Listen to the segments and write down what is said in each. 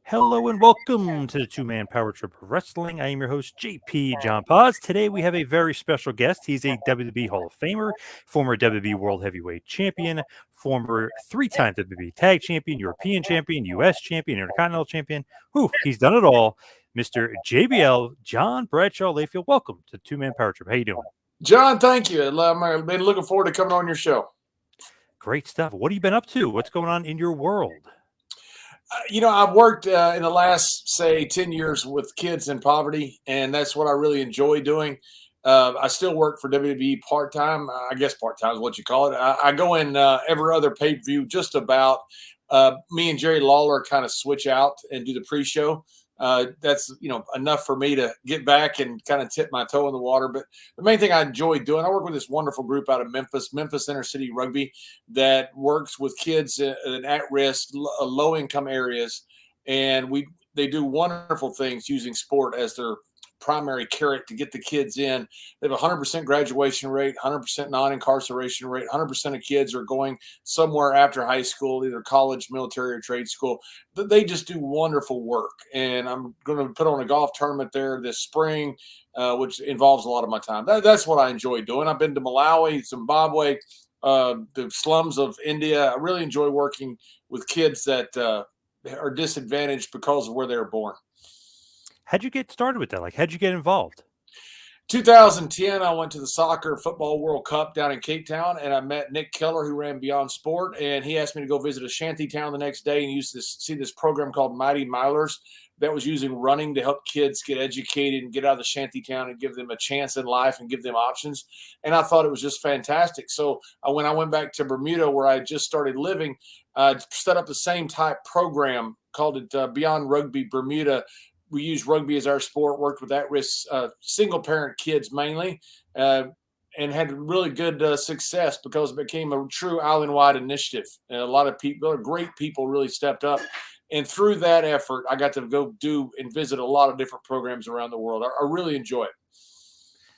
Hello and welcome to the Two-Man Power Trip of Wrestling. I am your host, JP John Paz. Today we have a very special guest. He's a WWE Hall of Famer, former WWE World Heavyweight Champion, former three-time WWE Tag Champion, European Champion, U.S. Champion, Intercontinental Champion. Whew, he's done it all. Mr. JBL, John Bradshaw Layfield. Welcome to Two-Man Power Trip. How you doing? John, thank you. I've been looking forward to coming on your show. Great stuff. What have you been up to? What's going on in your world? I've worked in the last, say, 10 years with kids in poverty, and that's what I really enjoy doing. I still work for WWE part-time. I guess part-time is what you call it. I go in every other pay-per-view just about. Me and Jerry Lawler kind of switch out and do the pre-show. That's enough for me to get back and kind of tip my toe in the water. But the main thing I enjoy doing, I work with this wonderful group out of Memphis Inner City Rugby, that works with kids in at-risk, low-income areas, and they do wonderful things using sport as their primary carrot to get the kids in. They have a 100% graduation rate, 100% non-incarceration rate. 100% of kids are going somewhere after high school, either college, military, or trade school. They just do wonderful work. And I'm going to put on a golf tournament there this spring, which involves a lot of my time. That's what I enjoy doing. I've been to Malawi, Zimbabwe, the slums of India. I really enjoy working with kids that are disadvantaged because of where they were born. How'd you get started with that? How'd you get involved? 2010, I went to the Soccer Football World Cup down in Cape Town, and I met Nick Keller, who ran Beyond Sport, and he asked me to go visit a shanty town the next day and see this program called Mighty Milers that was using running to help kids get educated and get out of the shanty town and give them a chance in life and give them options. And I thought it was just fantastic. So when I went back to Bermuda, where I just started living, I set up the same type program, called it Beyond Rugby Bermuda. We used rugby as our sport, worked with at-risk single-parent kids mainly, and had really good success because it became a true island-wide initiative. And a lot of people, great people, really stepped up. And through that effort, I got to go do and visit a lot of different programs around the world. I really enjoy it.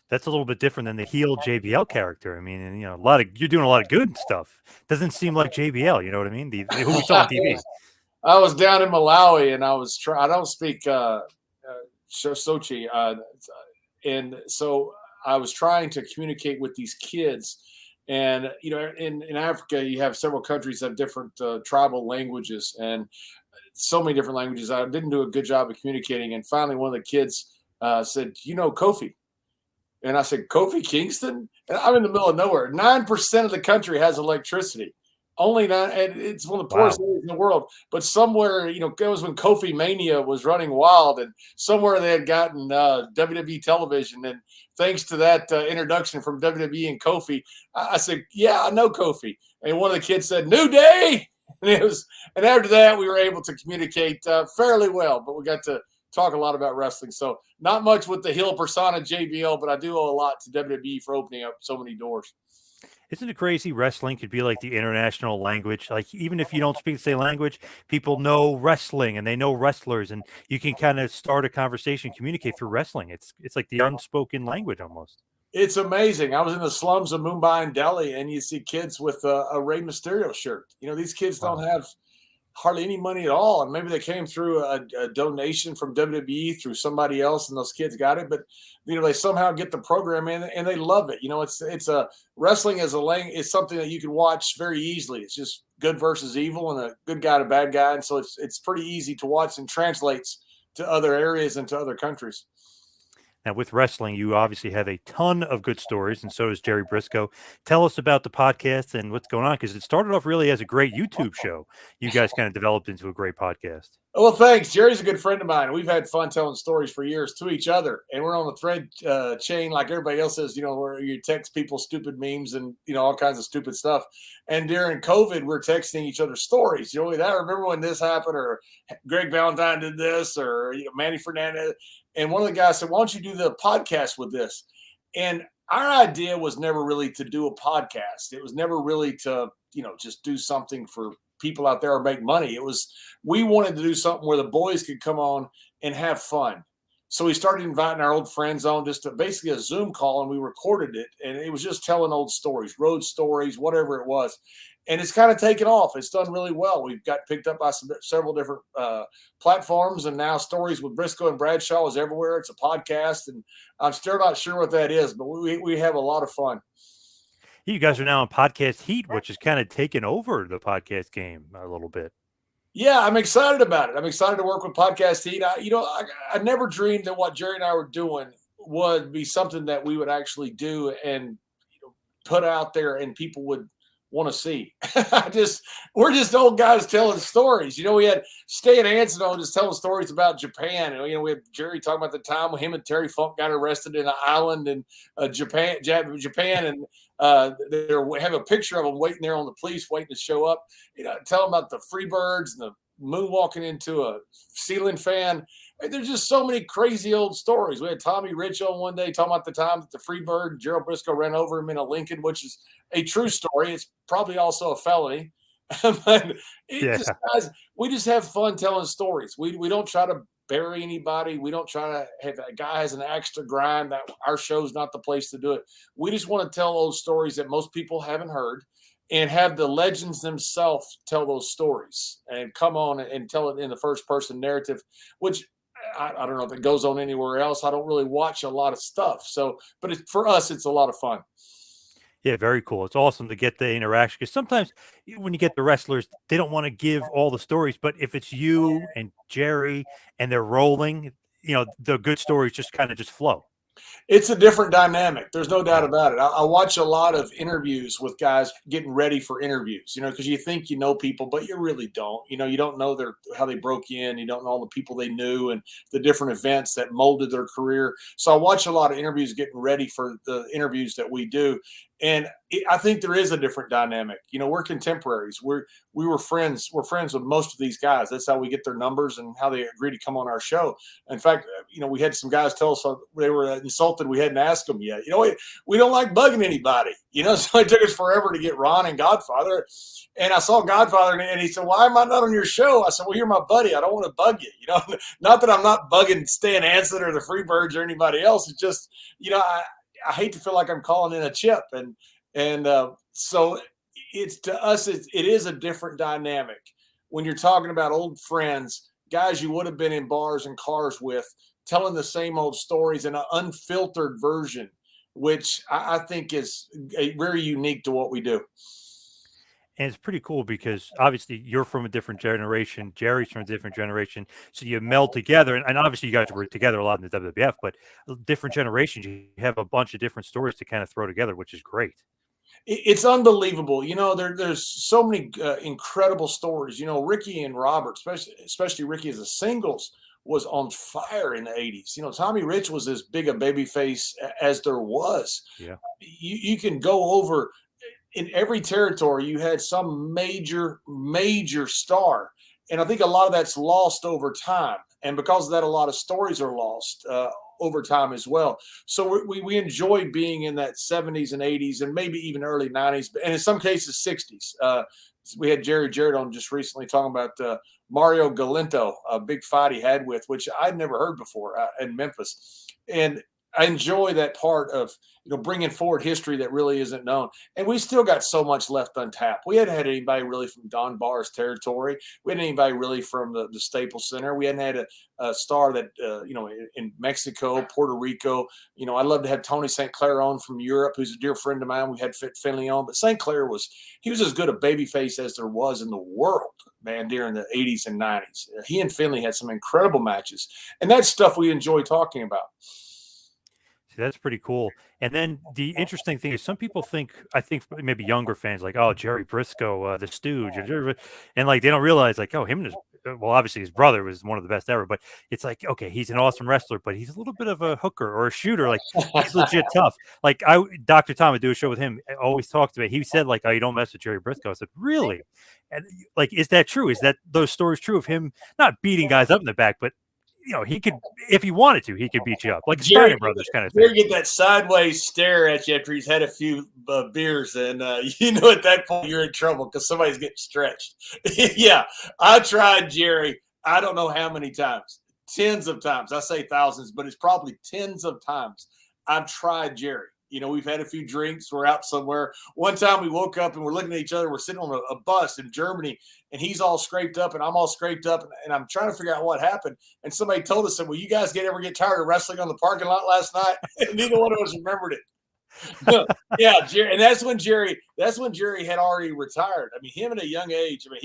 That's a little bit different than the heel JBL character. I mean, and, you're doing a lot of good stuff. Doesn't seem like JBL, you know what I mean? The who we saw on TV. I was down in Malawi, and I don't speak Sochi, and so I was trying to communicate with these kids. And in Africa, you have several countries that have different tribal languages, and so many different languages. I didn't do a good job of communicating. And finally, one of the kids said, Kofi? And I said, Kofi Kingston? And I'm in the middle of nowhere. 9% of the country has electricity. Only 9, and it's one of the poorest areas in the world. But somewhere, it was when Kofi Mania was running wild, and somewhere they had gotten WWE television. And thanks to that introduction from WWE and Kofi, I said, "Yeah, I know Kofi." And one of the kids said, "New Day," and after that, we were able to communicate fairly well. But we got to talk a lot about wrestling. So not much with the heel persona JBL, but I do owe a lot to WWE for opening up so many doors. Isn't it crazy? Wrestling could be like the international language. Even if you don't speak the same language, people know wrestling and they know wrestlers, and you can kind of start a conversation, communicate through wrestling. It's like the unspoken language almost. It's amazing. I was in the slums of Mumbai and Delhi, and you see kids with a Rey Mysterio shirt. These kids don't have hardly any money at all, and maybe they came through a donation from WWE through somebody else, and those kids got it. But they somehow get the program in, and they love it. It's a wrestling as is something that you can watch very easily. It's just good versus evil, and a good guy to bad guy, and so it's pretty easy to watch and translates to other areas and to other countries. Now, with wrestling, you obviously have a ton of good stories, and so does Jerry Briscoe. Tell us about the podcast and what's going on, because it started off really as a great YouTube show. You guys kind of developed into a great podcast. Well, thanks. Jerry's a good friend of mine. We've had fun telling stories for years to each other, and we're on the thread chain like everybody else is, where you text people stupid memes and, all kinds of stupid stuff. And during COVID, we're texting each other stories. I remember when this happened, or Greg Valentine did this, or Manny Fernandez. And one of the guys said, "Why don't you do the podcast with this?" And our idea was never really to do a podcast. It was never really to, just do something for people out there or make money. We wanted to do something where the boys could come on and have fun. So we started inviting our old friends on just to basically a Zoom call, and we recorded it. And it was just telling old stories, road stories, whatever it was. And it's kind of taken off. It's done really well. We've got picked up by several different platforms, and now Stories with Briscoe and Bradshaw is everywhere. It's a podcast, and I'm still not sure what that is, but we have a lot of fun. You guys are now on Podcast Heat, which has kind of taken over the podcast game a little bit. Yeah, I'm excited about it. I'm excited to work with Podcast Heat. I never dreamed that what Jerry and I were doing would be something that we would actually do and put out there and people would want to see. We're just old guys telling stories. We had Stan Hansen on just telling stories about Japan. And, we had Jerry talking about the time when him and Terry Funk got arrested in an island in Japan, and they have a picture of them waiting there on the police, waiting to show up. Tell them about the Freebirds and the moonwalking into a ceiling fan. There's just so many crazy old stories. We had Tommy Rich on one day talking about the time that the Freebird, Gerald Briscoe, ran over him in a Lincoln, which is a true story. It's probably also a felony. But guys, we just have fun telling stories. We don't try to bury anybody. We don't try to have a guy has an axe to grind. That our show's not the place to do it. We just want to tell those stories that most people haven't heard, and have the legends themselves tell those stories and come on and tell it in the first person narrative, which I don't know if it goes on anywhere else. I don't really watch a lot of stuff. But for us, it's a lot of fun. Yeah, very cool. It's awesome to get the interaction, because sometimes when you get the wrestlers, they don't want to give all the stories. But if it's you and Jerry and they're rolling, the good stories just kind of just flow. It's a different dynamic. There's no doubt about it. I watch a lot of interviews with guys getting ready for interviews, because you think you know people, but you really don't. You don't know how they broke in. You don't know all the people they knew and the different events that molded their career. So I watch a lot of interviews getting ready for the interviews that we do. And I think there is a different dynamic. We're contemporaries. We were friends. We're friends with most of these guys. That's how we get their numbers and how they agree to come on our show. In fact, we had some guys tell us they were insulted we hadn't asked them yet. We don't like bugging anybody. So it took us forever to get Ron and Godfather. And I saw Godfather, and he said, "Why am I not on your show?" I said, "Well, you're my buddy. I don't want to bug you. Not that I'm not bugging Stan Hansen or the Freebirds or anybody else. It's just, I hate to feel like I'm calling in a chip." And so it's to us, it is a different dynamic when you're talking about old friends, guys you would have been in bars and cars with, telling the same old stories in an unfiltered version, which I think is very unique to what we do. And it's pretty cool because obviously you're from a different generation. Jerry's from a different generation. So you meld together. And obviously you guys were together a lot in the WWF, but different generations, you have a bunch of different stories to kind of throw together, which is great. It's unbelievable. There's so many incredible stories. Ricky and Robert, especially Ricky as a singles, was on fire in the 80s. Tommy Rich was as big a babyface as there was. Yeah. You can go over in every territory. You had some major star. And I think a lot of that's lost over time. And because of that, a lot of stories are lost over time as well. So we enjoy being in that 70s and 80s and maybe even early 90s, and in some cases 60s. We had Jerry Jarrett on just recently talking about Mario Galinto, a big fight he had with, which I'd never heard before in Memphis. And I enjoy that part of bringing forward history that really isn't known. And we still got so much left untapped. We hadn't had anybody really from Don Barr's territory. We hadn't anybody really from the Staples Center. We hadn't had a star that in Mexico, Puerto Rico. I'd love to have Tony St. Clair on from Europe, who's a dear friend of mine. We had Finley on, but St. Clair was as good a babyface as there was in the world, man, during the 80s and 90s. He and Finley had some incredible matches, and that's stuff we enjoy talking about. See, that's pretty cool. And then the interesting thing is some people I think maybe younger fans, like, oh, Jerry Briscoe, the Stooge, and like they don't realize, like, oh, him and his, well, obviously his brother was one of the best ever, but it's like, okay, he's an awesome wrestler, but he's a little bit of a hooker or a shooter. Like, he's legit tough. Like, Dr. Tom would do a show with him, always talked to me. He said, like, oh, you don't mess with Jerry Briscoe. I said, really? And like, is that true? Is that those stories true of him not beating guys up in the back, but he could, if he wanted to, he could beat you up, like Steiner Brothers kind of thing. You get that sideways stare at you after he's had a few beers, and at that point you're in trouble because somebody's getting stretched. Yeah, I tried Jerry. I don't know how many times tens of times. I say thousands, but it's probably tens of times I've tried Jerry. We've had a few drinks. We're out somewhere. One time we woke up and we're looking at each other. We're sitting on a bus in Germany, and he's all scraped up and I'm all scraped up. And I'm trying to figure out what happened. And somebody told us, well, you guys ever get tired of wrestling on the parking lot last night? And neither one of us remembered it. Yeah, Jerry, and that's when Jerry had already retired. I mean, him at a young age. I mean,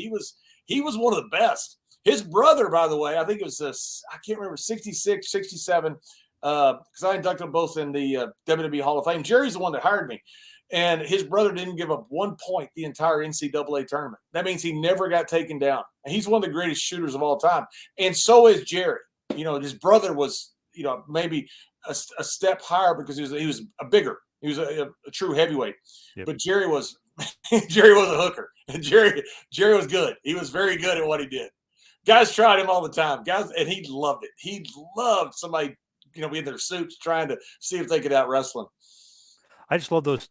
he was one of the best. His brother, by the way, I think it was I can't remember, 66, 67, because I inducted them both in the WWE Hall of Fame. Jerry's the one that hired me, and his brother didn't give up 1 point the entire NCAA tournament. That means he never got taken down. And he's one of the greatest shooters of all time, and so is Jerry. His brother was, maybe a step higher because he was a bigger. He was a true heavyweight. Yep. But Jerry was a hooker, and Jerry was good. He was very good at what he did. Guys tried him all the time, and he loved it. He loved somebody, be in their suits trying to see if they could out wrestle him. I just love those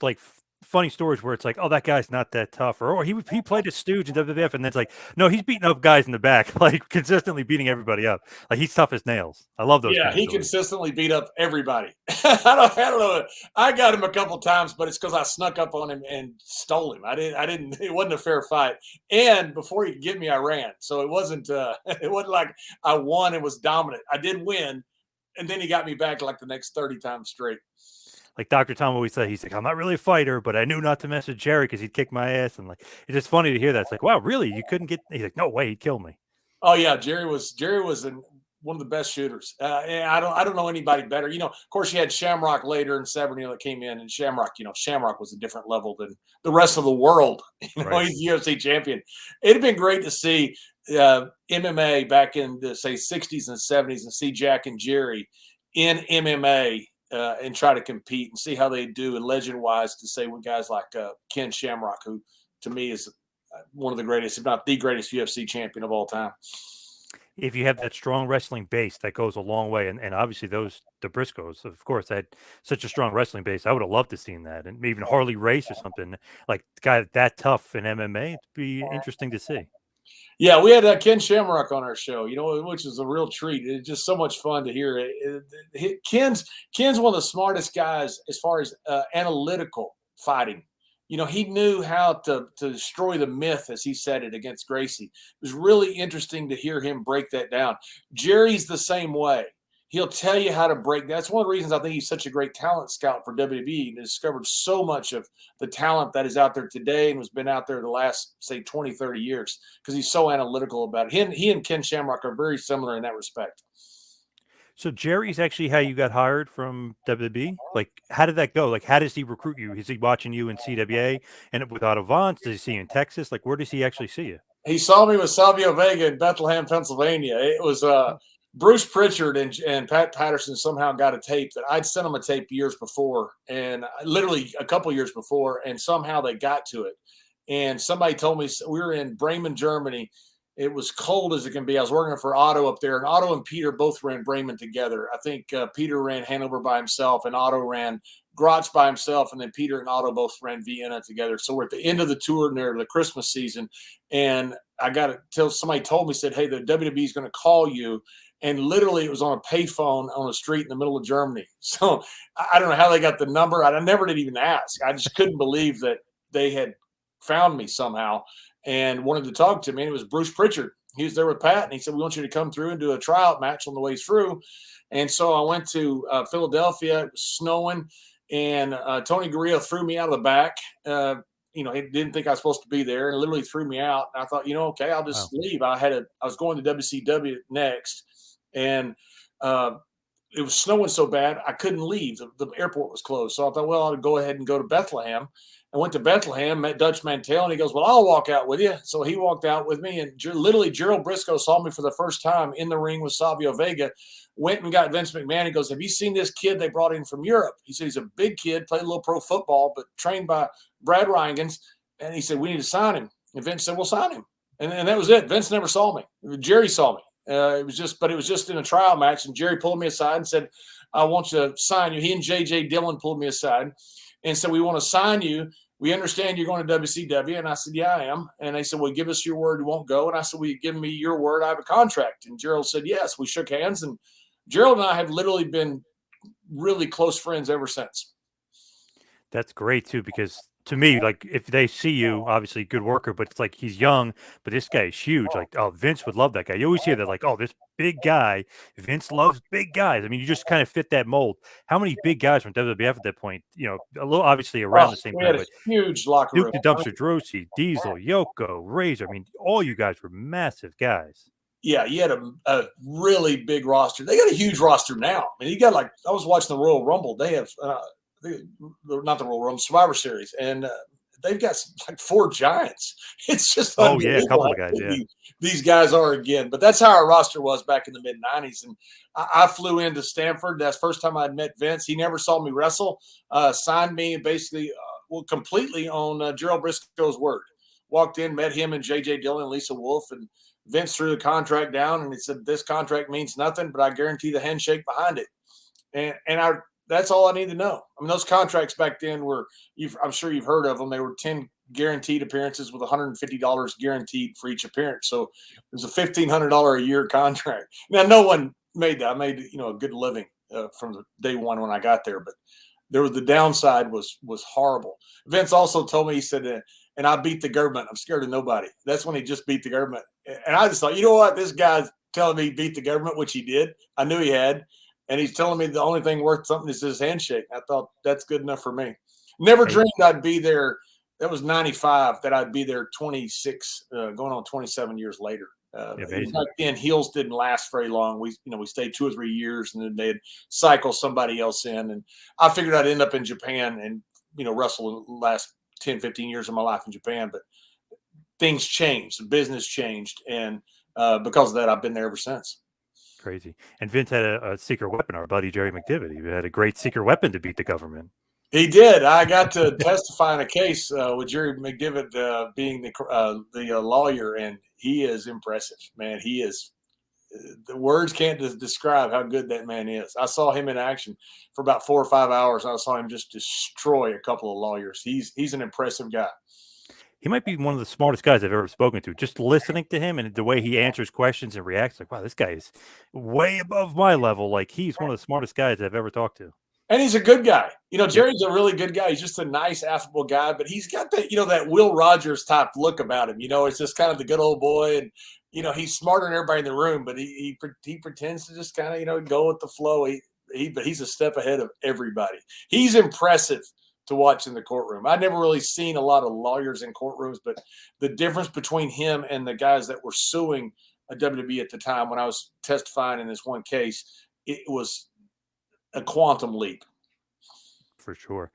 funny stories where it's like, oh, that guy's not that tough, or he played a stooge in WWF, and then it's like, no, he's beating up guys in the back, consistently beating everybody up. He's tough as nails. I love those. Yeah, he consistently beat up everybody. I don't know. I got him a couple times, but it's because I snuck up on him and stole him. I didn't. It wasn't a fair fight. And before he could get me, I ran. So it wasn't. It wasn't like I won and was dominant. I did win, and then he got me back like the next 30 times straight. Like Dr. Tom always said, he's like, I'm not really a fighter, but I knew not to mess with Jerry because he'd kick my ass. And it's just funny to hear that. It's like, wow, really? You couldn't get? He's like, no way, he'd kill me. Oh yeah, Jerry was one of the best shooters. And I don't know anybody better. Of course, you had Shamrock later and Severnino that came in, and Shamrock was a different level than the rest of the world. Right. He's the UFC champion. It'd have been great to see MMA back in the 60s and 70s and see Jack and Jerry in MMA. And try to compete and see how they do. And legend-wise, to say with guys like Ken Shamrock, who to me is one of the greatest, if not the greatest UFC champion of all time. If you have that strong wrestling base, that goes a long way. And obviously the Briscoes, of course, had such a strong wrestling base. I would have loved to seen that. And even Harley Race or something, like the guy that tough in MMA, it'd be interesting to see. Yeah, we had Ken Shamrock on our show, which is a real treat. It's just so much fun to hear it. Ken's one of the smartest guys as far as analytical fighting. He knew how to destroy the myth, as he said it, against Gracie. It was really interesting to hear him break that down. Jerry's the same way. He'll tell you how to break. That's one of the reasons I think he's such a great talent scout for WWE. He discovered so much of the talent that is out there today and has been out there the last, say, 20, 30 years because he's so analytical about it. He and Ken Shamrock are very similar in that respect. So Jerry's actually how you got hired from WWE? How did that go? How does he recruit you? Is he watching you in CWA and with Otto Vance? Does he see you in Texas? Where does he actually see you? He saw me with Savio Vega in Bethlehem, Pennsylvania. It was Bruce Pritchard and Pat Patterson somehow got a tape that I'd sent them a tape years before, and literally a couple years before, and somehow they got to it. And somebody told me we were in Bremen, Germany. It was cold as it can be. I was working for Otto up there, and Otto and Peter both ran Bremen together. I think Peter ran Hanover by himself, and Otto ran Graz by himself, and then Peter and Otto both ran Vienna together. So we're at the end of the tour near the Christmas season, and I got to tell somebody told me, said, hey, the WWE is going to call you. And literally it was on a payphone on a street in the middle of Germany. So I don't know how they got the number. I never did even ask. I just couldn't believe that they had found me somehow and wanted to talk to me. And it was Bruce Pritchard. He was there with Pat, and he said, we want you to come through and do a tryout match on the way through. And so I went to Philadelphia. It was snowing, and Tony Gurria threw me out of the back. He didn't think I was supposed to be there and literally threw me out. And I thought, okay, I'll just leave. I was going to WCW next. And it was snowing so bad I couldn't leave. The airport was closed. So I thought, well, I'll go ahead and go to Bethlehem. I went to Bethlehem, met Dutch Mantell, and he goes, well, I'll walk out with you. So he walked out with me, and literally Gerald Briscoe saw me for the first time in the ring with Savio Vega, went and got Vince McMahon. He goes, have you seen this kid they brought in from Europe? He said, he's a big kid, played a little pro football, but trained by Brad Reingens. And he said, we need to sign him. And Vince said, we'll sign him. And that was it. Vince never saw me. Jerry saw me. It was just in a trial match, and Jerry pulled me aside and said, I want you to sign you. He and J.J. Dillon pulled me aside and said, we want to sign you. we understand you're going to WCW. And I said, yeah, I am. And they said, well, give us your word you won't go. And I said, well, you give me your word I have a contract. And Gerald said, yes. We shook hands. And Gerald and I have literally been really close friends ever since. That's great too, because to me, like if they see you, obviously good worker, but it's like he's young, but this guy is huge. Like, oh, Vince would love that guy. You always hear that, like, oh, this big guy, Vince loves big guys. I mean, you just kind of fit that mold. How many big guys from WWF at that point? You know, a little obviously around Oh, the same we time, had a but huge locker Duke room. the Dumpster Drosy, Diesel, Yoko, Razor. I mean, all you guys were massive guys. Yeah, you had a really big roster. They got a huge roster now. I mean, you got like I was watching the Royal Rumble. They have not the Royal Rumble, Survivor Series, and they've got like 4 giants. It's just Oh yeah, a unbelievable couple how of guys. Yeah, big these guys are again. But that's how our roster was back in the mid '90s. And I flew into Stamford. That's the first time I'd met Vince. He never saw me wrestle. Signed me basically, completely on Gerald Briscoe's word. Walked in, met him and J.J. Dillon, Lisa Wolf, and Vince threw the contract down, and he said, "This contract means nothing, but I guarantee the handshake behind it." And that's all I need to know. I mean, those contracts back then were, I'm sure you've heard of them. They were 10 guaranteed appearances with $150 guaranteed for each appearance. So it was a $1,500 a year contract. Now, no one made that. I made a good living from the day one when I got there, but the downside was horrible. Vince also told me, he said, and I beat the government. I'm scared of nobody. That's when he just beat the government. And I just thought, you know what? This guy's telling me he beat the government, which he did. I knew he had. And he's telling me the only thing worth something is his handshake. I thought that's good enough for me. Never dreamed I'd be there. That was 95, that I'd be there 26, going on 27 years later. Back then, heels didn't last very long. We stayed 2 or 3 years, and then they'd cycle somebody else in. And I figured I'd end up in Japan and, wrestle the last 10, 15 years of my life in Japan. But things changed. The business changed. And because of that, I've been there ever since. crazy. And Vince had a secret weapon. Our buddy Jerry McDivitt. He had a great secret weapon to beat the government. He did. I got to testify in a case with Jerry McDivitt being the lawyer, and he is impressive, man. He is. The words can't describe how good that man is. I saw him in action for about 4 or 5 hours. I saw him just destroy a couple of lawyers. He's an impressive guy. He might be one of the smartest guys I've ever spoken to. Just listening to him and the way he answers questions and reacts, like, wow, this guy is way above my level. Like, he's one of the smartest guys I've ever talked to. And he's a good guy. Jerry's a really good guy. He's just a nice, affable guy, but he's got that, that Will Rogers type look about him. It's just kind of the good old boy. And, he's smarter than everybody in the room, but he pretends to just kind of, go with the flow. But he's a step ahead of everybody. He's impressive to watch in the courtroom. I'd never really seen a lot of lawyers in courtrooms, but the difference between him and the guys that were suing a WWE at the time when I was testifying in this one case, it was a quantum leap. For sure.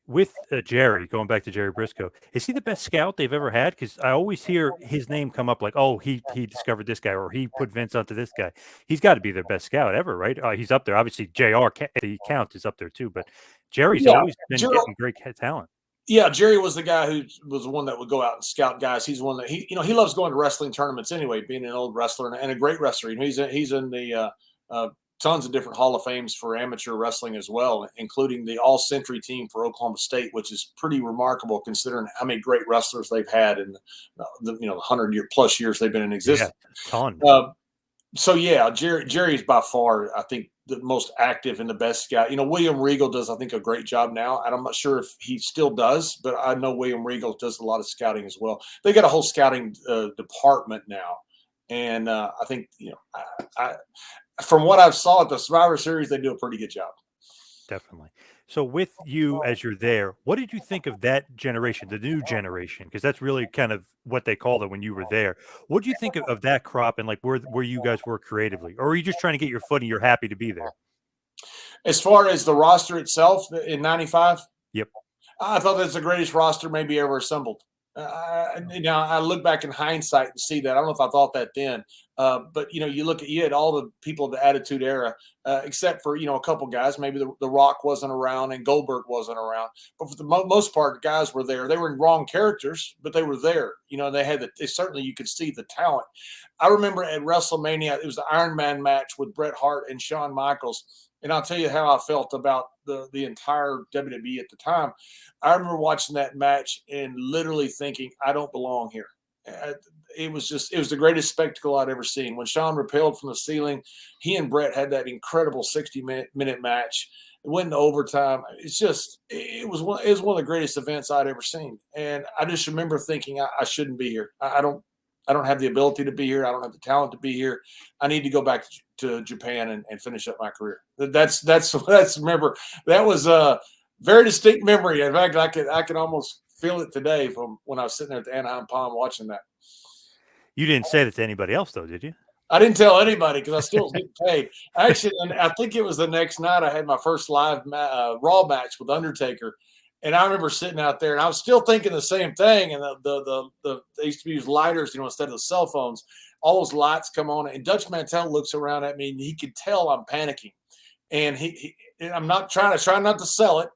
With Jerry, going back to Jerry Briscoe, is he the best scout they've ever had? Because I always hear his name come up like, oh, he discovered this guy, or he put Vince onto this guy. He's got to be their best scout ever, right? He's up there. Obviously, JR, the count is up there too, but Jerry's always been getting great talent. Yeah, Jerry was the guy who was the one that would go out and scout guys. He's one that he loves going to wrestling tournaments anyway, being an old wrestler and a great wrestler. He's in the tons of different Hall of Fames for amateur wrestling as well, including the All-Century team for Oklahoma State, which is pretty remarkable considering how many great wrestlers they've had in the 100-year+ years they've been in existence. Yeah, ton. So yeah, Jerry's by far, I think, the most active and the best scout. William Regal does, I think, a great job now, and I'm not sure if he still does, but I know William Regal does a lot of scouting as well. They got a whole scouting department now, and I think from what I've saw at the Survivor Series, they do a pretty good job. Definitely. So with you as you're there, what did you think of that generation, the new generation? Because that's really kind of what they called it when you were there. What do you think of that crop and like where you guys were creatively? Or are you just trying to get your foot and you're happy to be there? As far as the roster itself in 95? Yep. I thought that's the greatest roster maybe ever assembled. I look back in hindsight and see that. I don't know if I thought that then, but you had all the people of the Attitude Era, except for a couple guys. Maybe the Rock wasn't around and Goldberg wasn't around, but for the most part, the guys were there. They were in wrong characters, but they were there. Certainly you could see the talent. I remember at WrestleMania, it was the Iron Man match with Bret Hart and Shawn Michaels. And I'll tell you how I felt about the entire WWE at the time. I remember watching that match and literally thinking, I don't belong here. Uh, It was the greatest spectacle I'd ever seen. When Sean rappelled from the ceiling, he and Brett had that incredible 60-minute match. It went into overtime. It was one of the greatest events I'd ever seen. And I just remember thinking, I shouldn't be here. I don't have the ability to be here. I don't have the talent to be here. I need to go back to Japan and finish up my career. That's remember that was a very distinct memory. In fact, I could almost feel it today from when I was sitting there at the Anaheim Palm watching that. You didn't say that to anybody else, though, did you? I didn't tell anybody because I still was getting paid. Actually, and I think it was the next night I had my first live Raw match with Undertaker, and I remember sitting out there and I was still thinking the same thing. And they used to use lighters, instead of the cell phones. All those lights come on, and Dutch Mantel looks around at me and he could tell I'm panicking, and and I'm not trying not to sell it.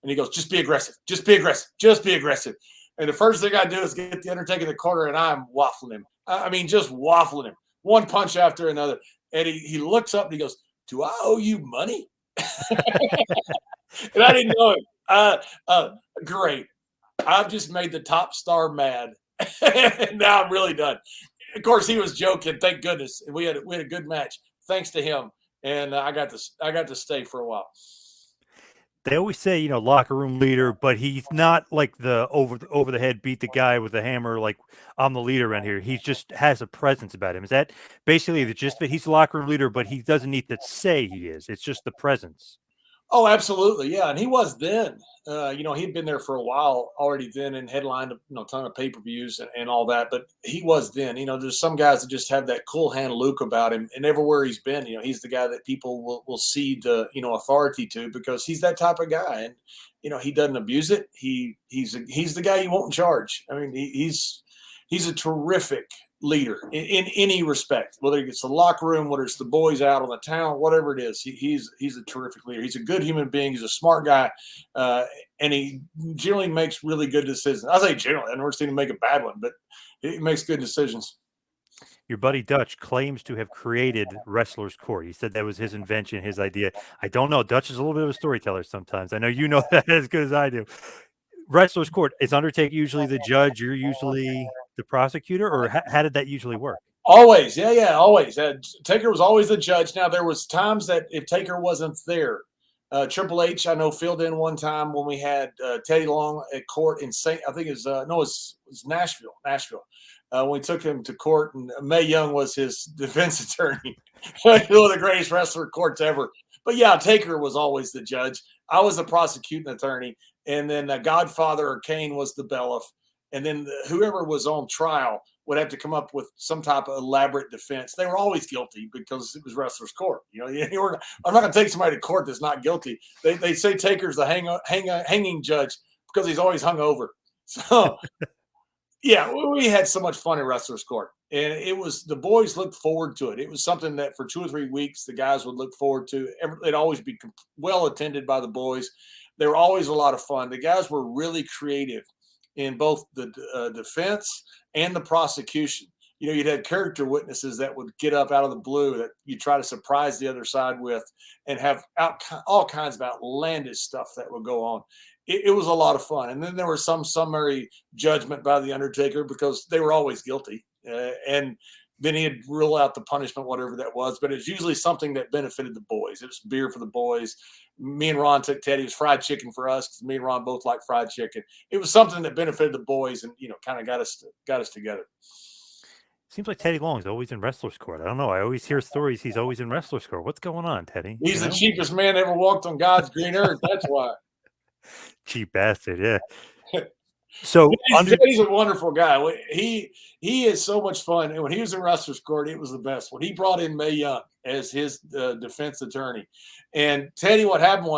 And he goes, just be aggressive, just be aggressive, just be aggressive. And the first thing I do is get the Undertaker in the corner, and I'm waffling him. I mean, just waffling him. One punch after another. And he looks up and he goes, do I owe you money? And I didn't know it. Great. I've just made the top star mad. And now I'm really done. Of course, he was joking. Thank goodness. And we had a good match thanks to him. And I got to stay for a while. They always say, locker room leader, but he's not like the over the head beat the guy with a hammer. Like, I'm the leader around here. He just has a presence about him. Is that basically the gist of it? He's the locker room leader, but he doesn't need to say he is. It's just the presence. Oh, absolutely. Yeah. And he was then. He'd been there for a while already then and headlined a ton of pay-per-views and all that. But he was then. There's some guys that just have that cool hand Luke about him. And everywhere he's been, he's the guy that people will cede authority to because he's that type of guy. And, he doesn't abuse it. He's the guy you want in charge. I mean, he's a terrific leader in any respect, whether it's the locker room, whether it's the boys out on the town, whatever it is. He's a terrific leader. He's a good human being. He's a smart guy, and he generally makes really good decisions. I say generally. I've never seen him make a bad one, but he makes good decisions. Your buddy Dutch claims to have created Wrestler's Court. He said that was his invention, his idea. I don't know. Dutch is a little bit of a storyteller sometimes. I know you know that as good as I do. Wrestler's Court, is Undertaker usually the judge? You're usually the prosecutor, or how did that usually work? Always, yeah, always. Taker was always the judge. Now there was times that if Taker wasn't there, Triple H I know filled in one time when we had Teddy Long at court in I think it was Nashville. When we took him to court, and Mae Young was his defense attorney. One of the greatest wrestler courts ever. But yeah, Taker was always the judge. I was the prosecuting attorney, and then Godfather or Kane was the bailiff. And then whoever was on trial would have to come up with some type of elaborate defense. They were always guilty because it was Wrestler's Court. I'm not going to take somebody to court that's not guilty. They say Taker's the hanging judge because he's always hung over. So, yeah, we had so much fun at Wrestler's Court. And the boys looked forward to it. It was something that for 2 or 3 weeks, the guys would look forward to. It'd always be well attended by the boys. They were always a lot of fun. The guys were really creative in both the defense and the prosecution. You'd have character witnesses that would get up out of the blue that you try to surprise the other side with and have all kinds of outlandish stuff that would go on. It was a lot of fun. And then there was some summary judgment by the Undertaker because they were always guilty. And then he'd rule out the punishment, whatever that was. But it's usually something that benefited the boys. It was beer for the boys. Me and Ron took Teddy. It was fried chicken for us because me and Ron both like fried chicken. It was something that benefited the boys and, kind of got us together. Seems like Teddy Long is always in Wrestler's Court. I don't know. I always hear stories he's always in Wrestler's Court. What's going on, Teddy? He's the cheapest man ever walked on God's green earth. That's why. Cheap bastard, yeah. So Teddy's a wonderful guy. He is so much fun. And when he was in Wrestler's Court, it was the best. When he brought in Mae Young as his defense attorney. And Teddy, what happened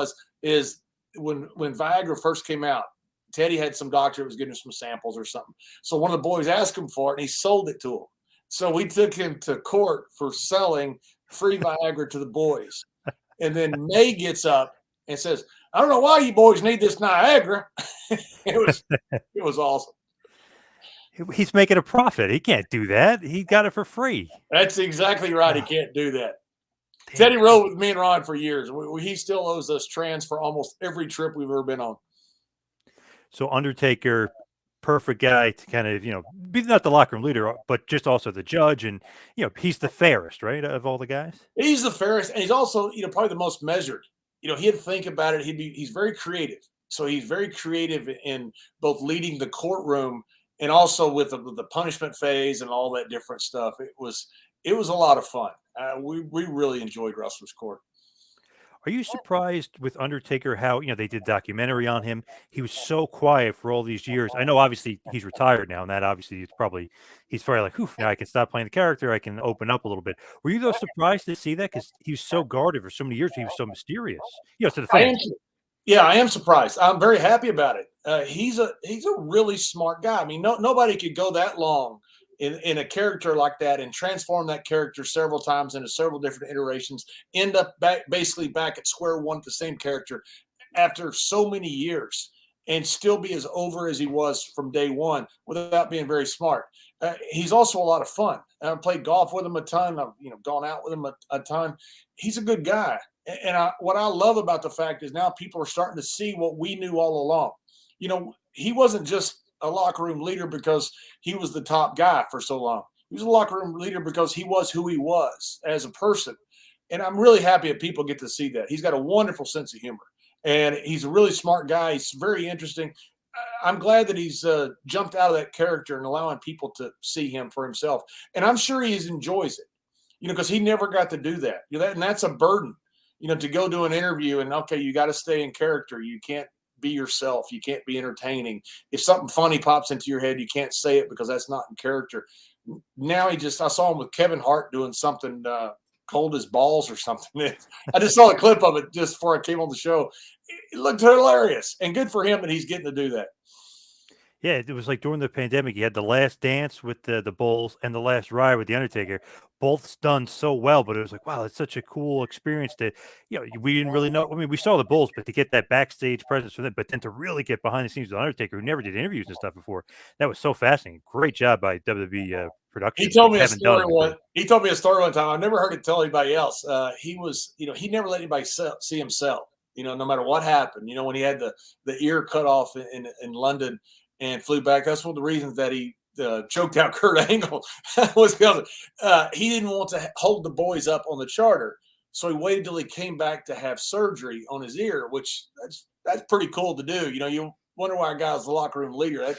is when Viagra first came out, Teddy had some doctor that was getting some samples or something. So one of the boys asked him for it, and he sold it to him. So we took him to court for selling free Viagra to the boys. And then Mae gets up and says, I don't know why you boys need this Niagara. It was awesome. He's making a profit. He can't do that. He got it for free. That's exactly right. He can't do that. Damn. Teddy rode with me and Ron for years. He still owes us trans for almost every trip we've ever been on. So Undertaker, perfect guy to kind of, be not the locker room leader, but just also the judge, and he's the fairest, right, of all the guys. He's the fairest, and he's also, probably the most measured. He'd think about it. He's very creative. So he's very creative in both leading the courtroom and also with the punishment phase and all that different stuff. It was a lot of fun. We really enjoyed Wrestler's Court. Are you surprised with Undertaker how, they did a documentary on him? He was so quiet for all these years. I know obviously he's retired now, and that obviously he's probably like, "Oof, now I can stop playing the character. I can open up a little bit." Were you though surprised to see that? Because he was so guarded for so many years. He was so mysterious, to the I am, fans. yeah, I am surprised. I'm very happy about it. He's a really smart guy. I mean, nobody could go that long in a character like that and transform that character several times into several different iterations, end up basically back at square one with the same character after so many years, and still be as over as he was from day one without being very smart. He's also a lot of fun. I've played golf with him a ton. I've gone out with him a ton. He's a good guy. And what I love about the fact is now people are starting to see what we knew all along. He wasn't just a locker room leader because he was the top guy for so long. He was a locker room leader because he was who he was as a person. And I'm really happy that people get to see that. He's got a wonderful sense of humor, and he's a really smart guy. He's very interesting. I'm glad that he's jumped out of that character and allowing people to see him for himself. And I'm sure he enjoys it, because he never got to do that. And that's a burden, to go do an interview and, okay, you got to stay in character. You can't be yourself. You can't be entertaining. If something funny pops into your head, you can't say it because that's not in character. Now I saw him with Kevin Hart doing something cold as balls or something. I just saw a clip of it just before I came on the show. It looked hilarious, and good for him that he's getting to do that. Yeah, it was like during the pandemic, you had the last dance with the Bulls and the last ride with the Undertaker, both done so well. But it was like, wow, it's such a cool experience to, we didn't really know. I mean, we saw the Bulls, but to get that backstage presence for them, but then to really get behind the scenes with Undertaker, who never did interviews and stuff before, that was so fascinating. Great job by WWE production. He told Like me a Kevin Dunn story and the crew. one. He told me a story one time. I've never heard it tell anybody else. He was, he never let anybody see him sell. No matter what happened. When he had the ear cut off in London and flew back. That's one of the reasons that he choked out Kurt Angle was because he didn't want to hold the boys up on the charter. So he waited till he came back to have surgery on his ear, which that's pretty cool to do. You wonder why a guy's the locker room leader.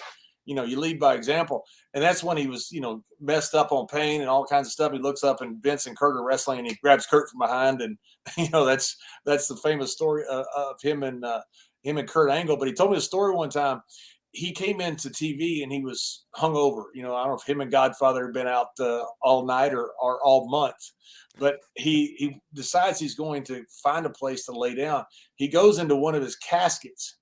You lead by example. And that's when he was, messed up on pain and all kinds of stuff. He looks up and Vince and Kurt are wrestling and he grabs Kurt from behind. And, that's the famous story of him and Kurt Angle. But he told me a story one time. He came into TV and he was hungover. I don't know if him and Godfather had been out all night or all month, but he decides he's going to find a place to lay down. He goes into one of his caskets.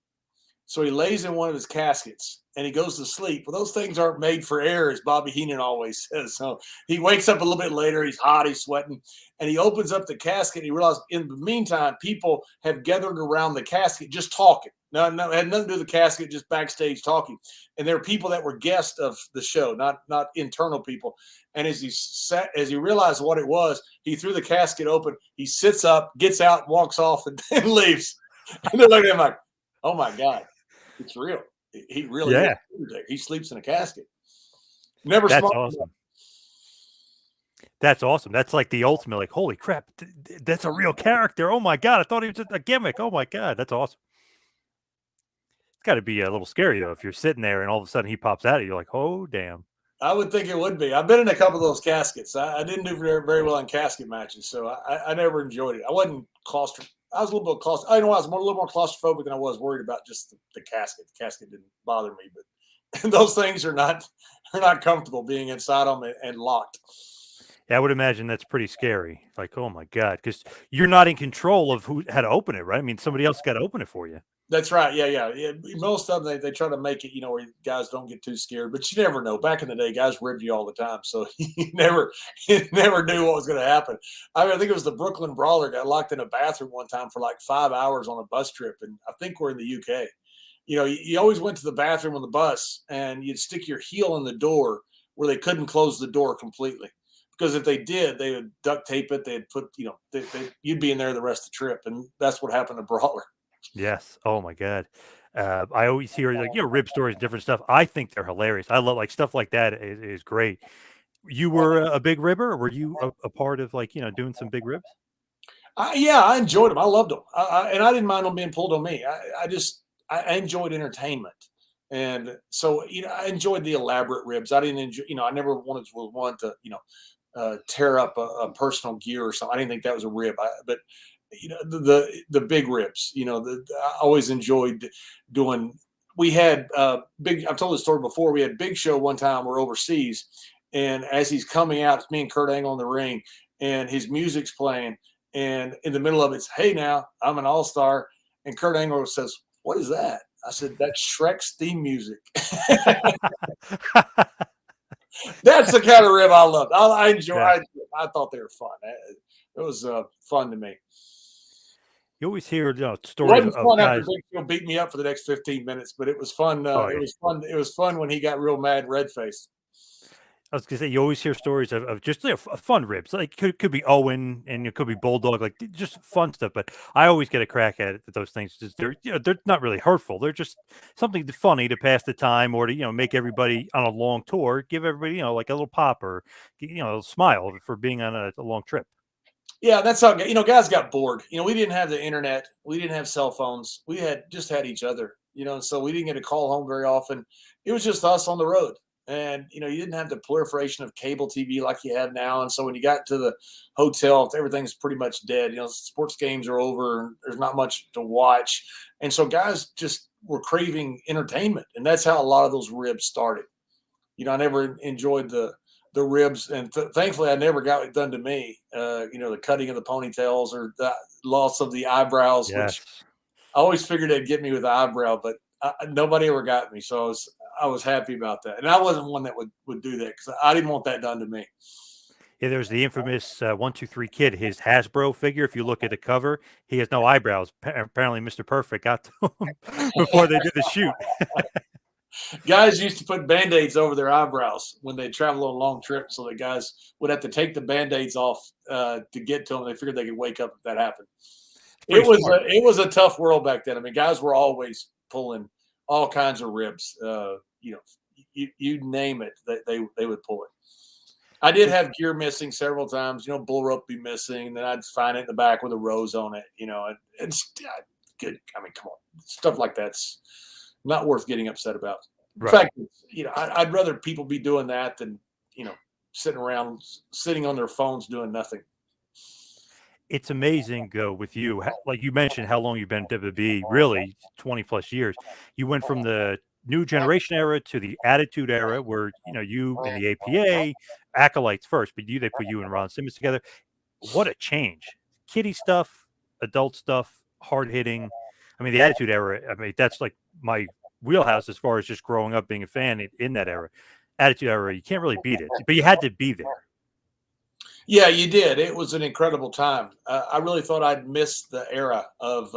So he lays in one of his caskets and he goes to sleep. Well, those things aren't made for air, as Bobby Heenan always says. So he wakes up a little bit later. He's hot, he's sweating, and he opens up the casket. And he realizes in the meantime, people have gathered around the casket just talking. No, it had nothing to do with the casket, just backstage talking. And there are people that were guests of the show, not internal people. And as he realized what it was, he threw the casket open. He sits up, gets out, walks off, and leaves. And they're looking at him like, "Oh my God, it's real. He really is. He sleeps in a casket." Never. That's awesome. That's awesome. That's like the ultimate, like, holy crap, that's a real character. Oh my God, I thought he was just a gimmick. Oh my God, that's awesome. It's got to be a little scary though if you're sitting there and all of a sudden he pops out at you, like, oh damn. I would think it would be. I've been in a couple of those caskets. I didn't do very well in casket matches, so I never enjoyed it. I wasn't claustrophobic. I was a little bit claustrophobic. I know I was a little more claustrophobic than I was worried about just the casket. The casket didn't bother me, but those things are not comfortable being inside them and locked. Yeah, I would imagine that's pretty scary. Like, oh my God, because you're not in control of how to open it, right? I mean, somebody else got to open it for you. That's right. Yeah. Most of them, they try to make it, where guys don't get too scared, but you never know. Back in the day, guys ribbed you all the time. So you never knew what was going to happen. I think it was the Brooklyn Brawler got locked in a bathroom one time for like 5 hours on a bus trip. And I think we're in the UK. You always went to the bathroom on the bus and you'd stick your heel in the door where they couldn't close the door completely. because if they did, they would duct tape it. They'd put, you'd be in there the rest of the trip, and that's what happened to Brawler. Yes. Oh my god. I always hear like rib stories and different stuff. I think they're hilarious. I love like stuff like that is great. You were a big ribber, or were you a part of like doing some big ribs? Yeah, I enjoyed them. I loved them, and I didn't mind them being pulled on me. I enjoyed entertainment, and so I enjoyed the elaborate ribs. I didn't enjoy, I never wanted to want to tear up a personal gear or something. I didn't think that was a rib, but the big ribs. I always enjoyed doing. We had big. I've told this story before. We had Big Show one time. We're overseas, and as he's coming out, it's me and Kurt Angle in the ring, and his music's playing. And in the middle of it's, hey, now I'm an all-star. And Kurt Angle says, what is that? I said, that's Shrek's theme music. That's the kind of rib I loved. I enjoy. Yeah. I thought they were fun. It was fun to me. You always hear It stories wasn't of fun after guys. Big Show beat me up for the next 15 minutes, but it was fun. Oh, It yeah. was fun. It was fun. It was fun when he got real mad, red faced. I was gonna say you always hear stories of just fun ribs. Like could be Owen and it could be Bulldog, like just fun stuff. But I always get a crack at those things. Just they're not really hurtful. They're just something funny to pass the time or to make everybody on a long tour, give everybody like a little pop or a smile for being on a long trip. Yeah, that's how guys got bored. We didn't have the internet, we didn't have cell phones, we had each other. So we didn't get a call home very often. It was just us on the road, and you didn't have the proliferation of cable TV like you have now. And so when you got to the hotel, everything's pretty much dead. Sports games are over, and there's not much to watch, and so guys just were craving entertainment, and that's how a lot of those ribs started. I never enjoyed the ribs, and thankfully I never got it done to me. The cutting of the ponytails or the loss of the eyebrows, which Yes. I always figured they'd get me with the eyebrow, but nobody ever got me. So I was happy about that, and I wasn't one that would do that because I didn't want that done to me. Yeah, there's the infamous 1-2-3 Kid, his Hasbro figure. If you look at the cover, he has no eyebrows. Apparently, Mr. Perfect got to him before they did the shoot. Guys used to put Band-Aids over their eyebrows when they travel on long trips, so the guys would have to take the Band-Aids off to get to them. They figured they could wake up if that happened. It was a tough world back then. I mean, guys were always pulling all kinds of ribs. You name it, they would pull it. I did have gear missing several times. Bull rope be missing, and then I'd find it in the back with a rose on it. It's good. I mean, come on, stuff like that's not worth getting upset about. In fact, I'd rather people be doing that than sitting on their phones doing nothing. It's amazing with you, like you mentioned, how long you've been in WWE, really 20 plus years. You went from the new generation era to the attitude era where, you and the APA, acolytes first, but they put you and Ron Simmons together. What a change. Kiddie stuff, adult stuff, hard hitting. I mean, the attitude era, I mean, that's like my wheelhouse as far as just growing up being a fan in that era. Attitude era, you can't really beat it, but you had to be there. Yeah, you did. It was an incredible time. I really thought I'd missed the era of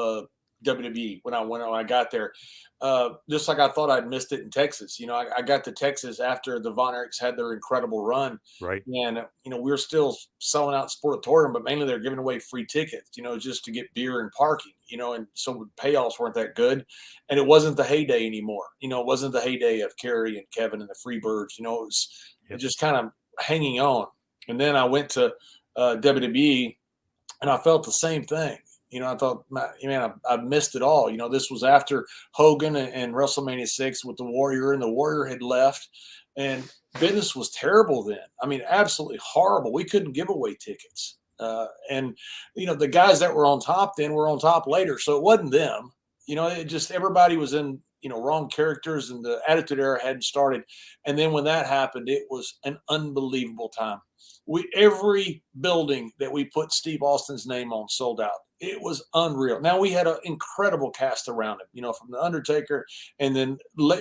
WWE when I got there. Just like I thought I'd missed it in Texas. I got to Texas after the Von Erichs had their incredible run, right? And we were still selling out Sportatorium, but mainly they're giving away free tickets, just to get beer and parking, and so payoffs weren't that good, and it wasn't the heyday anymore. It wasn't the heyday of Kerry and Kevin and the Freebirds. It was just kind of hanging on. And then I went to WWE, and I felt the same thing. I thought, man, I missed it all. This was after Hogan and WrestleMania 6 with the Warrior, and the Warrior had left, and business was terrible then. I mean, absolutely horrible. We couldn't give away tickets. And the guys that were on top then were on top later. So it wasn't them. It just everybody was in wrong characters, and the Attitude Era hadn't started. And then when that happened, it was an unbelievable time. Every building that we put Steve Austin's name on sold out. It was unreal. Now we had an incredible cast around him, from the Undertaker, and then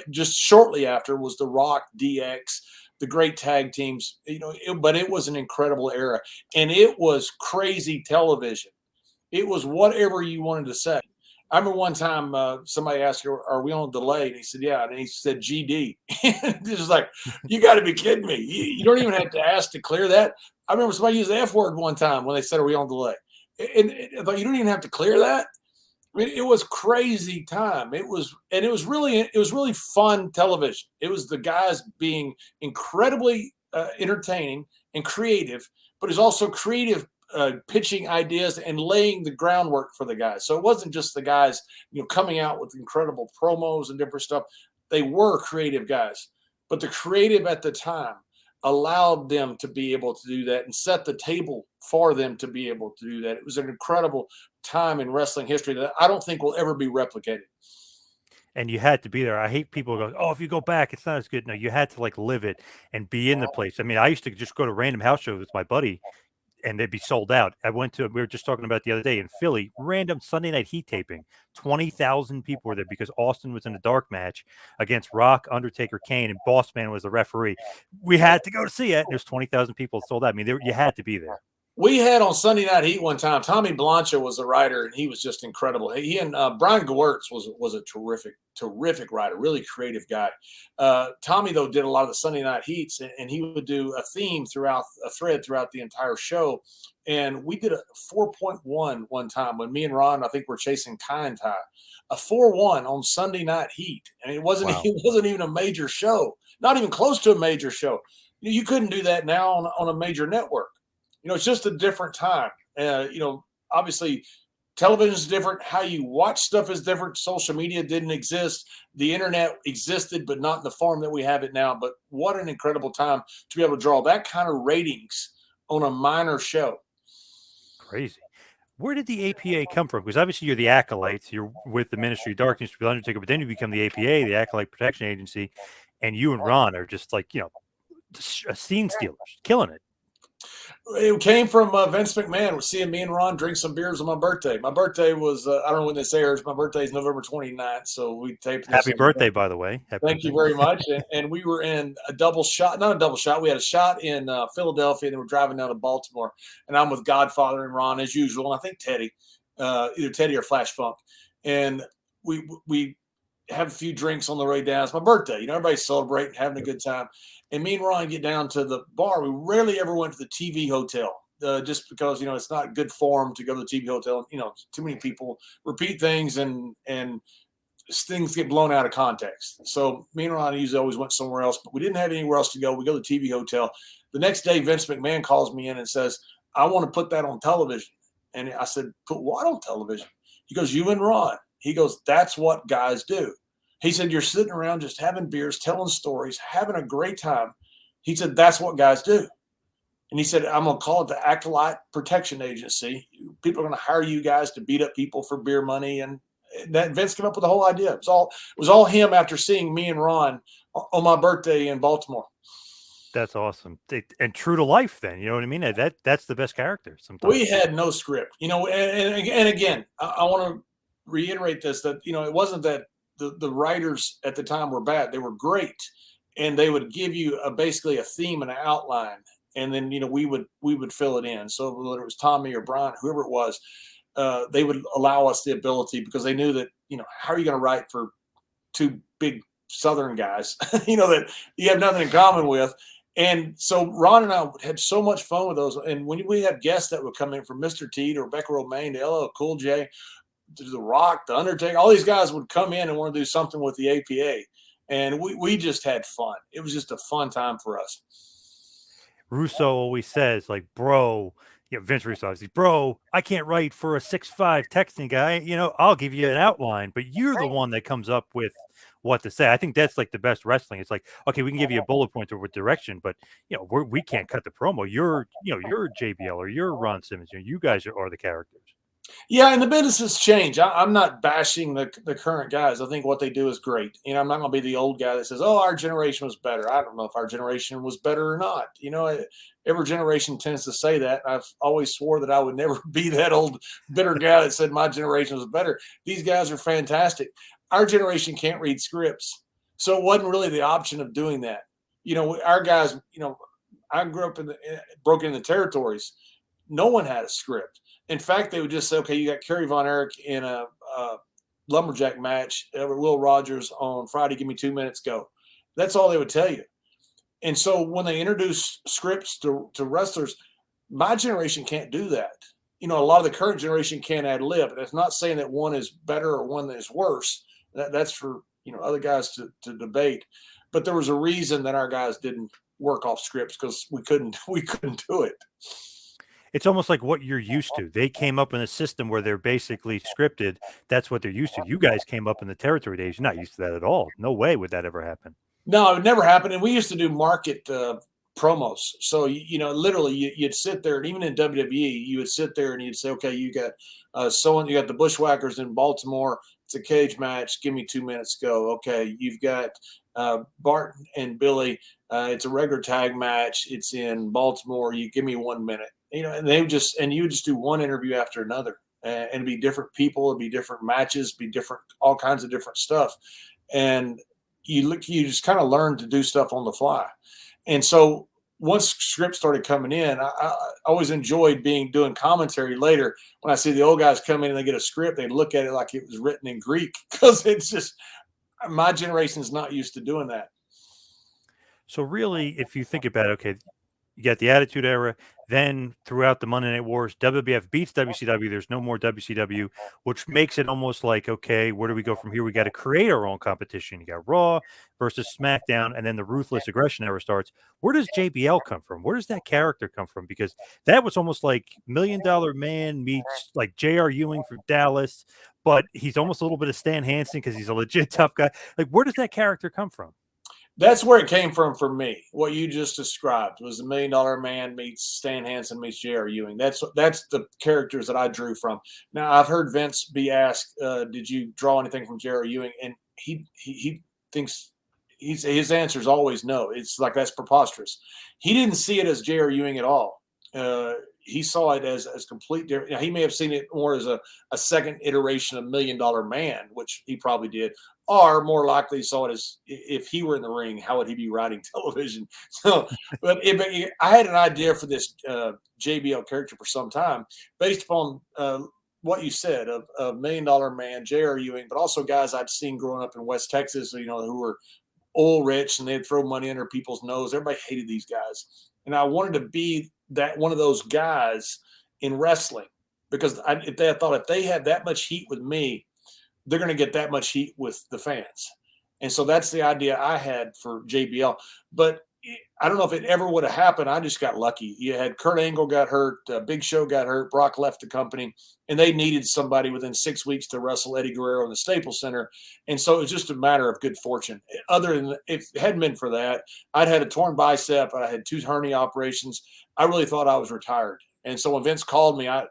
just shortly after was The Rock, DX, the great tag teams. But it was an incredible era, and it was crazy television. It was whatever you wanted to say. I remember one time somebody asked, "Are we on delay?" And he said, "Yeah." And he said, "GD." It was like, you got to be kidding me. You don't even have to ask to clear that. I remember somebody used the F word one time when they said, "Are we on delay?" And I thought, you don't even have to clear that. I mean, it was crazy time. It was really fun television. It was the guys being incredibly entertaining and creative, but it's also creative pitching ideas and laying the groundwork for the guys. So it wasn't just the guys, coming out with incredible promos and different stuff. They were creative guys, but the creative at the time allowed them to be able to do that and set the table for them to be able to do that. It was an incredible time in wrestling history that I don't think will ever be replicated. And you had to be there. I hate people who go, "Oh, if you go back, it's not as good." No, you had to like live it and be in the place. I mean, I used to just go to random house shows with my buddy and they'd be sold out. We were just talking about the other day in Philly, random Sunday night heat taping. 20,000 people were there because Austin was in a dark match against Rock, Undertaker, Kane, and Boss Man was the referee. We had to go to see it. There's 20,000 people sold out. I mean, you had to be there. We had on Sunday Night Heat one time. Tommy Blancha was the writer, and he was just incredible. He and Brian Gewirtz was a terrific writer, really creative guy. Tommy though did a lot of the Sunday Night Heats, and he would do a thread throughout the entire show. And we did a 4.1 one time when me and Ron, I think, were chasing Tie and Tie, a 4-1 on Sunday Night Heat, and it wasn't Wow. it wasn't even a major show, not even close to a major show. You couldn't do that now on a major network. It's just a different time. Obviously, television is different. How you watch stuff is different. Social media didn't exist. The internet existed, but not in the form that we have it now. But what an incredible time to be able to draw that kind of ratings on a minor show. Crazy. Where did the APA come from? Because obviously you're the acolytes. You're with the Ministry of Darkness with Undertaker, but then you become the APA, the Acolyte Protection Agency, and you and Ron are just like, scene stealers, killing it. It came from Vince McMahon seeing me and Ron drink some beers on my birthday. My birthday was, I don't know when this airs. My birthday is November 29th. So we taped this. Happy birthday, by the way. Thank you very much. And we were in a double shot, not a double shot. We had a shot in Philadelphia, and then we're driving down to Baltimore. And I'm with Godfather and Ron as usual. And I think Teddy, either Teddy or Flash Funk. And we have a few drinks on the way down. It's my birthday. Everybody's celebrating, having a good time. And me and Ron get down to the bar. We rarely ever went to the TV hotel just because, it's not good form to go to the TV hotel. Too many people repeat things and things get blown out of context. So me and Ron usually always went somewhere else, but we didn't have anywhere else to go. We go to the TV hotel. The next day, Vince McMahon calls me in and says, "I want to put that on television." And I said, "Put what on television?" He goes, "You and Ron." He goes, "That's what guys do." He said, "You're sitting around just having beers, telling stories, having a great time." He said, "That's what guys do." And he said, "I'm going to call it the Acolyte Protection Agency. People are going to hire you guys to beat up people for beer money." And that Vince came up with the whole idea. It was all him after seeing me and Ron on my birthday in Baltimore. That's awesome. And true to life then, you know what I mean? That's the best character sometimes. We had no script, and again, I want to reiterate this, that, it wasn't that the writers at the time were bad. They were great. And they would give you basically a theme and an outline. And then, we would fill it in. So whether it was Tommy or Brian, whoever it was, they would allow us the ability, because they knew that, how are you going to write for two big Southern guys, that you have nothing in common with. And so Ron and I had so much fun with those. And when we had guests that would come in from Mr. T to Rebecca Romaine to LL Cool J, to The Rock, The Undertaker, all these guys would come in and want to do something with the APA. And we just had fun. It was just a fun time for us. Russo always says, like, bro, Vince Russo, obviously, bro, I can't write for a 6'5" texting guy. I'll give you an outline, but you're the one that comes up with what to say. I think that's like the best wrestling. It's like, okay, we can give you a bullet point or with direction, but we can't cut the promo. You're JBL or you're Ron Simmons. You guys are the characters. Yeah, and the business has changed. I'm not bashing the current guys. I think what they do is great. I'm not going to be the old guy that says, "Oh, our generation was better." I don't know if our generation was better or not. Every generation tends to say that. I've always swore that I would never be that old, bitter guy that said my generation was better. These guys are fantastic. Our generation can't read scripts, so it wasn't really the option of doing that. Our guys, I grew up broken in the territories. No one had a script. In fact, they would just say, "Okay, you got Kerry Von Erich in a lumberjack match at Will Rogers on Friday. Give me 2 minutes, go." That's all they would tell you. And so when they introduced scripts to wrestlers, My generation can't do that. You know, a lot of the current generation can't ad lib. And it's not saying that one is better or one is worse. That's for, you know, other guys to debate. But there was a reason that our guys didn't work off scripts, because we couldn't do it. It's almost like what you're used to. They came up in a system where they're basically scripted. That's what they're used to. You guys came up in the territory days. You're not used to that at all. No way would that ever happen. No, it never happened. And we used to do market promos. So, you know, literally you'd sit there, and even in WWE, you would sit there and you'd say, okay, you got you got the Bushwhackers in Baltimore. It's a cage match. Give me 2 minutes. Go. Okay. You've got Barton and Billy. It's a regular tag match. It's in Baltimore. You give me 1 minute. You know, and you would just do one interview after another, and it'd be different people, it'd be different matches, be different, all kinds of different stuff. And you just kind of learn to do stuff on the fly. And so once scripts started coming in, I always enjoyed doing commentary later. When I see the old guys come in and they get a script, they look at it like it was written in Greek, because it's just, my generation's not used to doing that. So really, if you think about it, okay, you got the Attitude Era. Then throughout the Monday Night Wars, WWF beats WCW. There's no more WCW, which makes it almost like, okay, where do we go from here? We got to create our own competition. You got Raw versus SmackDown, and then the Ruthless Aggression Era starts. Where does JBL come from? Where does that character come from? Because that was almost like Million Dollar Man meets like J.R. Ewing from Dallas, but he's almost a little bit of Stan Hansen because he's a legit tough guy. Like, where does that character come from? That's where it came from for me. What you just described was the Million Dollar Man meets Stan Hansen meets J.R. Ewing. That's the characters that I drew from. Now, I've heard Vince be asked, "Did you draw anything from J.R. Ewing?" And he thinks his answer is always no. It's like, that's preposterous. He didn't see it as J.R. Ewing at all. He saw it as complete different. You know, he may have seen it more as a second iteration of Million Dollar Man, which he probably did, or more likely saw it as, if he were in the ring, how would he be writing television? So, but I had an idea for this JBL character for some time, based upon what you said of Million Dollar Man, J.R. Ewing, but also guys I'd seen growing up in West Texas, you know, who were oil rich and they'd throw money under people's nose. Everybody hated these guys. And I wanted to be that one of those guys in wrestling, because I thought if they had that much heat with me, they're going to get that much heat with the fans. And so that's the idea I had for JBL. But I don't know if it ever would have happened. I just got lucky. You had Kurt Angle got hurt, Big Show got hurt, Brock left the company, and they needed somebody within 6 weeks to wrestle Eddie Guerrero in the Staples Center. And so it was just a matter of good fortune. Other than, if it hadn't been for that, I'd had a torn bicep, I had 2 hernia operations. I really thought I was retired. And so when Vince called me, I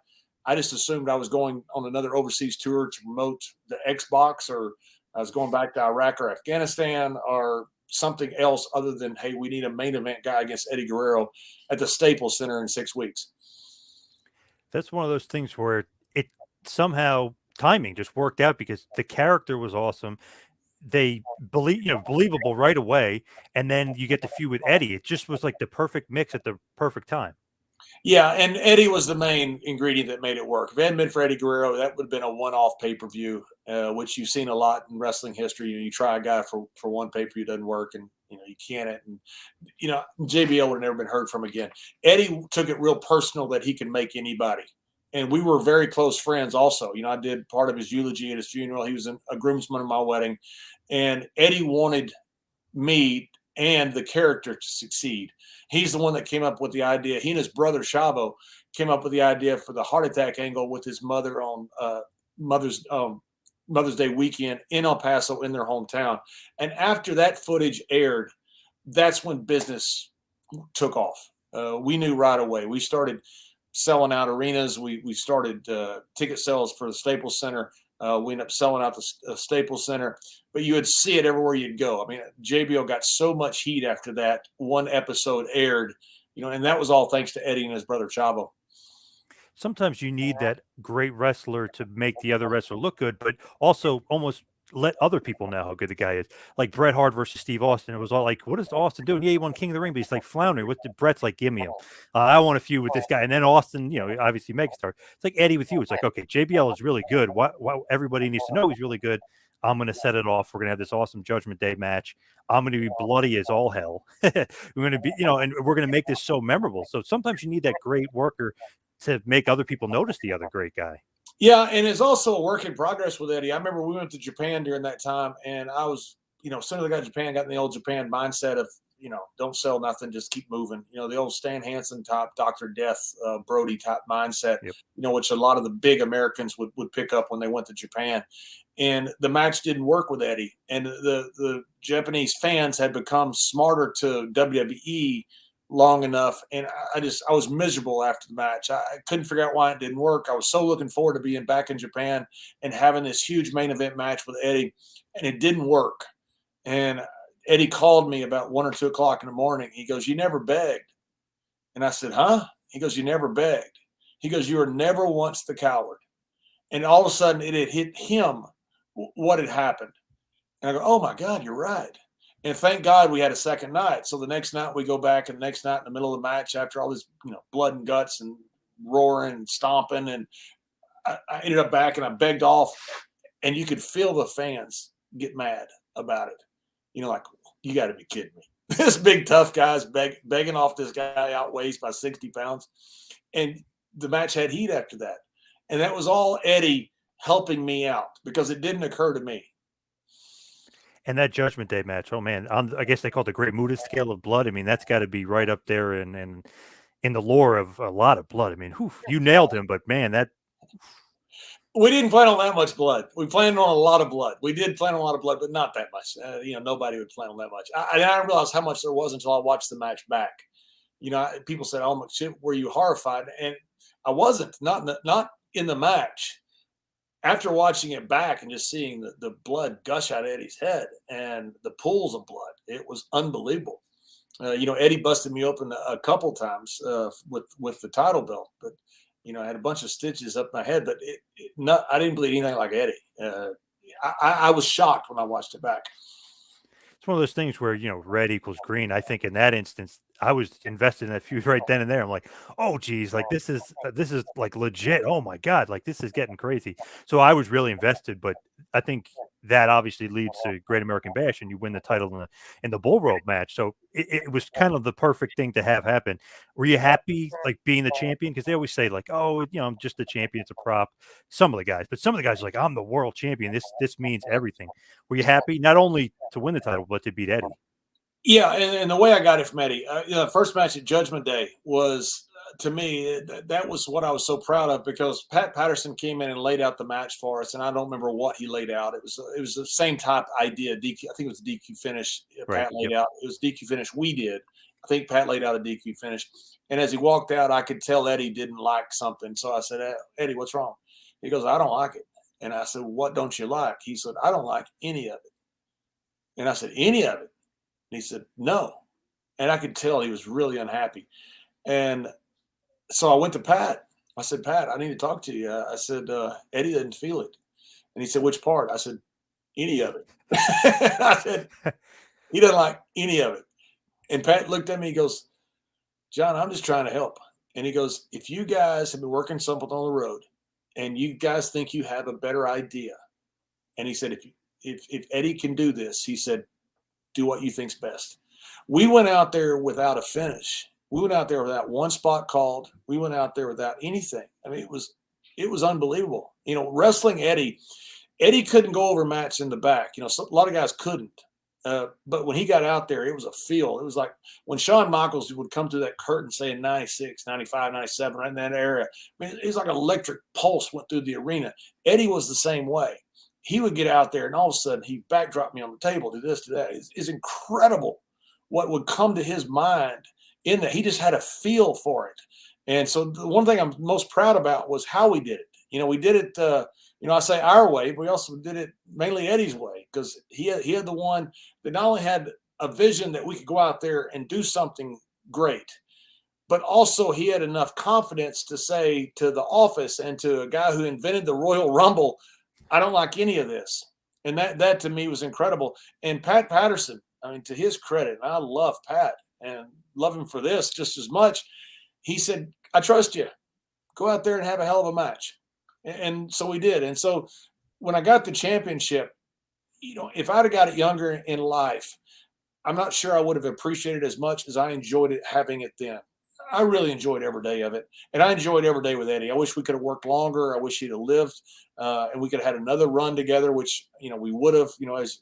just assumed I was going on another overseas tour to promote the Xbox, or I was going back to Iraq or Afghanistan, or something else other than, hey, we need a main event guy against Eddie Guerrero at the Staples Center in 6 weeks. That's one of those things where it somehow timing just worked out because the character was awesome. They believable right away, and then you get the feud with Eddie. It just was like the perfect mix at the perfect time. Yeah, and Eddie was the main ingredient that made it work. If it hadn't been for Eddie Guerrero, that would have been a one-off pay-per-view, which you've seen a lot in wrestling history. You try a guy for one pay-per-view, doesn't work, and you can't. And JBL would have never been heard from again. Eddie took it real personal that he could make anybody, and we were very close friends. Also, I did part of his eulogy at his funeral. He was a groomsman of my wedding, and Eddie wanted me and the character to succeed. He's the one that came up with the idea. He and his brother Chavo came up with the idea for the heart attack angle with his mother on Mother's Day weekend in El Paso, in their hometown. And after that footage aired, that's when business took off. We knew right away. We started selling out arenas. We started ticket sales for the Staples Center. We ended up selling out the Staples Center, but you would see it everywhere you'd go. I mean, JBL got so much heat after that one episode aired, and that was all thanks to Eddie and his brother Chavo. Sometimes you need that great wrestler to make the other wrestler look good, but also almost let other people know how good the guy is. Like Bret Hart versus Steve Austin. It was all like, what is Austin doing? Yeah, he won King of the Ring, but he's like floundering. What did Bret's like, give me him. I want a feud with this guy. And then Austin, obviously megastar. It's like Eddie with you. It's like, okay, JBL is really good. Why everybody needs to know he's really good. I'm going to set it off. We're going to have this awesome Judgment Day match. I'm going to be bloody as all hell. We're going to be, and we're going to make this so memorable. So sometimes you need that great worker to make other people notice the other great guy. Yeah, and it's also a work in progress with Eddie. I remember we went to Japan during that time, and I was, as soon as I got to Japan, got in the old Japan mindset of, don't sell nothing, just keep moving. The old Stan Hansen type, Dr. Death, Brody type mindset, Yep. Which a lot of the big Americans would pick up when they went to Japan. And the match didn't work with Eddie. And the Japanese fans had become smarter to WWE long enough, and I was miserable after the match. I couldn't figure out why it didn't work. I was so looking forward to being back in Japan and having this huge main event match with Eddie, and it didn't work. And Eddie called me about 1 or 2 o'clock in the morning. He goes, "You never begged." And I said, "Huh?" He goes, "You never begged." He goes, "You were never once the coward." And all of a sudden it had hit him what had happened. And I go, "Oh my God, you're right." And thank God we had a second night. So the next night we go back, and the next night in the middle of the match, after all this, blood and guts and roaring and stomping, and I ended up back and I begged off, and you could feel the fans get mad about it. Like, you got to be kidding me. This big tough guy's begging off this guy outweighs by 60 pounds. And the match had heat after that. And that was all Eddie helping me out, because it didn't occur to me. And that Judgment Day match, oh man, I guess they call it the Great Muta scale of blood. I mean, that's got to be right up there and in the lore of a lot of blood. I mean, you nailed him, but man, that we didn't plan on that much blood. We planned on a lot of blood. We did plan on a lot of blood, but not that much. Nobody would plan on that much. I didn't realize how much there was until I watched the match back. People said, "Oh my shit, were you horrified?" And I wasn't. Not in the match. After watching it back and just seeing the blood gush out of Eddie's head and the pools of blood, it was unbelievable. Eddie busted me open a couple times with the title belt, but I had a bunch of stitches up my head, but I didn't bleed anything like Eddie. I was shocked when I watched it back. it's one of those things where red equals green. I think in that instance, I was invested in that feud right then and there. I'm like, oh geez, like this is like legit. Oh my God, like this is getting crazy. So I was really invested, but I think that obviously leads to Great American Bash, and you win the title in the Bull Rope match. So it was kind of the perfect thing to have happen. Were you happy like being the champion? Because they always say like, oh, I'm just the champion. It's a prop. Some of the guys, but some of the guys are like, I'm the world champion. This means everything. Were you happy not only to win the title but to beat Eddie? Yeah, and the way I got it from Eddie, the first match at Judgment Day was, to me, that was what I was so proud of, because Pat Patterson came in and laid out the match for us, and I don't remember what he laid out. It was the same type idea. DQ, I think it was the DQ finish. Pat laid out. It was DQ finish we did. I think Pat laid out a DQ finish, and as he walked out, I could tell Eddie didn't like something. So I said, "Eddie, what's wrong?" He goes, "I don't like it." And I said, "What don't you like?" He said, "I don't like any of it." And I said, "Any of it?" And he said, "No." And I could tell he was really unhappy. And so I went to Pat. I said, "Pat, I need to talk to you." I said, "Eddie didn't feel it." And he said, "Which part?" I said, "Any of it." I said, "He doesn't like any of it." And Pat looked at me. He goes, "John, I'm just trying to help." And he goes, "If you guys have been working something on the road and you guys think you have a better idea," and he said, if Eddie can do this, he said, "do what you think's best." We went out there without a finish. We went out there without one spot called. We went out there without anything. I mean, it was unbelievable. Wrestling Eddie couldn't go over match in the back. A lot of guys couldn't. But when he got out there, it was a feel. It was like when Shawn Michaels would come through that curtain saying 96, 95, 97, right in that area. I mean, it was like an electric pulse went through the arena. Eddie was the same way. He would get out there and all of a sudden he backdropped me on the table, do this, do that. It's incredible what would come to his mind in that. He just had a feel for it. And so the one thing I'm most proud about was how we did it. We did it, I say our way, but we also did it mainly Eddie's way, because he had the one that not only had a vision that we could go out there and do something great, but also he had enough confidence to say to the office and to a guy who invented the Royal Rumble, "I don't like any of this." And that to me was incredible. And Pat Patterson, I mean, to his credit, and I love Pat and love him for this just as much. He said, "I trust you. Go out there and have a hell of a match." And so we did. And so when I got the championship, if I'd have got it younger in life, I'm not sure I would have appreciated it as much as I enjoyed it having it then. I really enjoyed every day of it, and I enjoyed every day with Eddie. I wish we could have worked longer. I wish he'd have lived, and we could have had another run together, which we would have.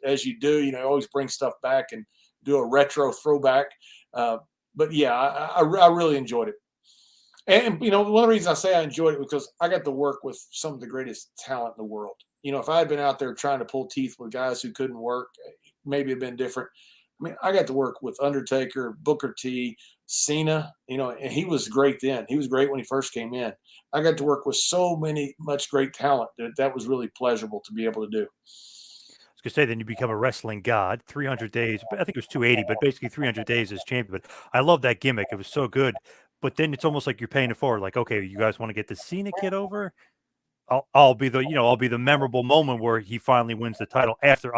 As you do, always bring stuff back and do a retro throwback. Uh, but yeah, I really enjoyed it. And one of the reasons I say I enjoyed it because I got to work with some of the greatest talent in the world. If I had been out there trying to pull teeth with guys who couldn't work, maybe it'd been different. I mean, I got to work with Undertaker, Booker T, Cena, and he was great then. He was great when he first came in. I got to work with so much great talent that was really pleasurable to be able to do. I was gonna say, then you become a wrestling god. 300 days, I think it was 280, but basically 300 days as champion. But I love that gimmick. It was so good. But then it's almost like you're paying it forward. Like, okay, you guys want to get the Cena kid over? I'll be I'll be the memorable moment where he finally wins the title after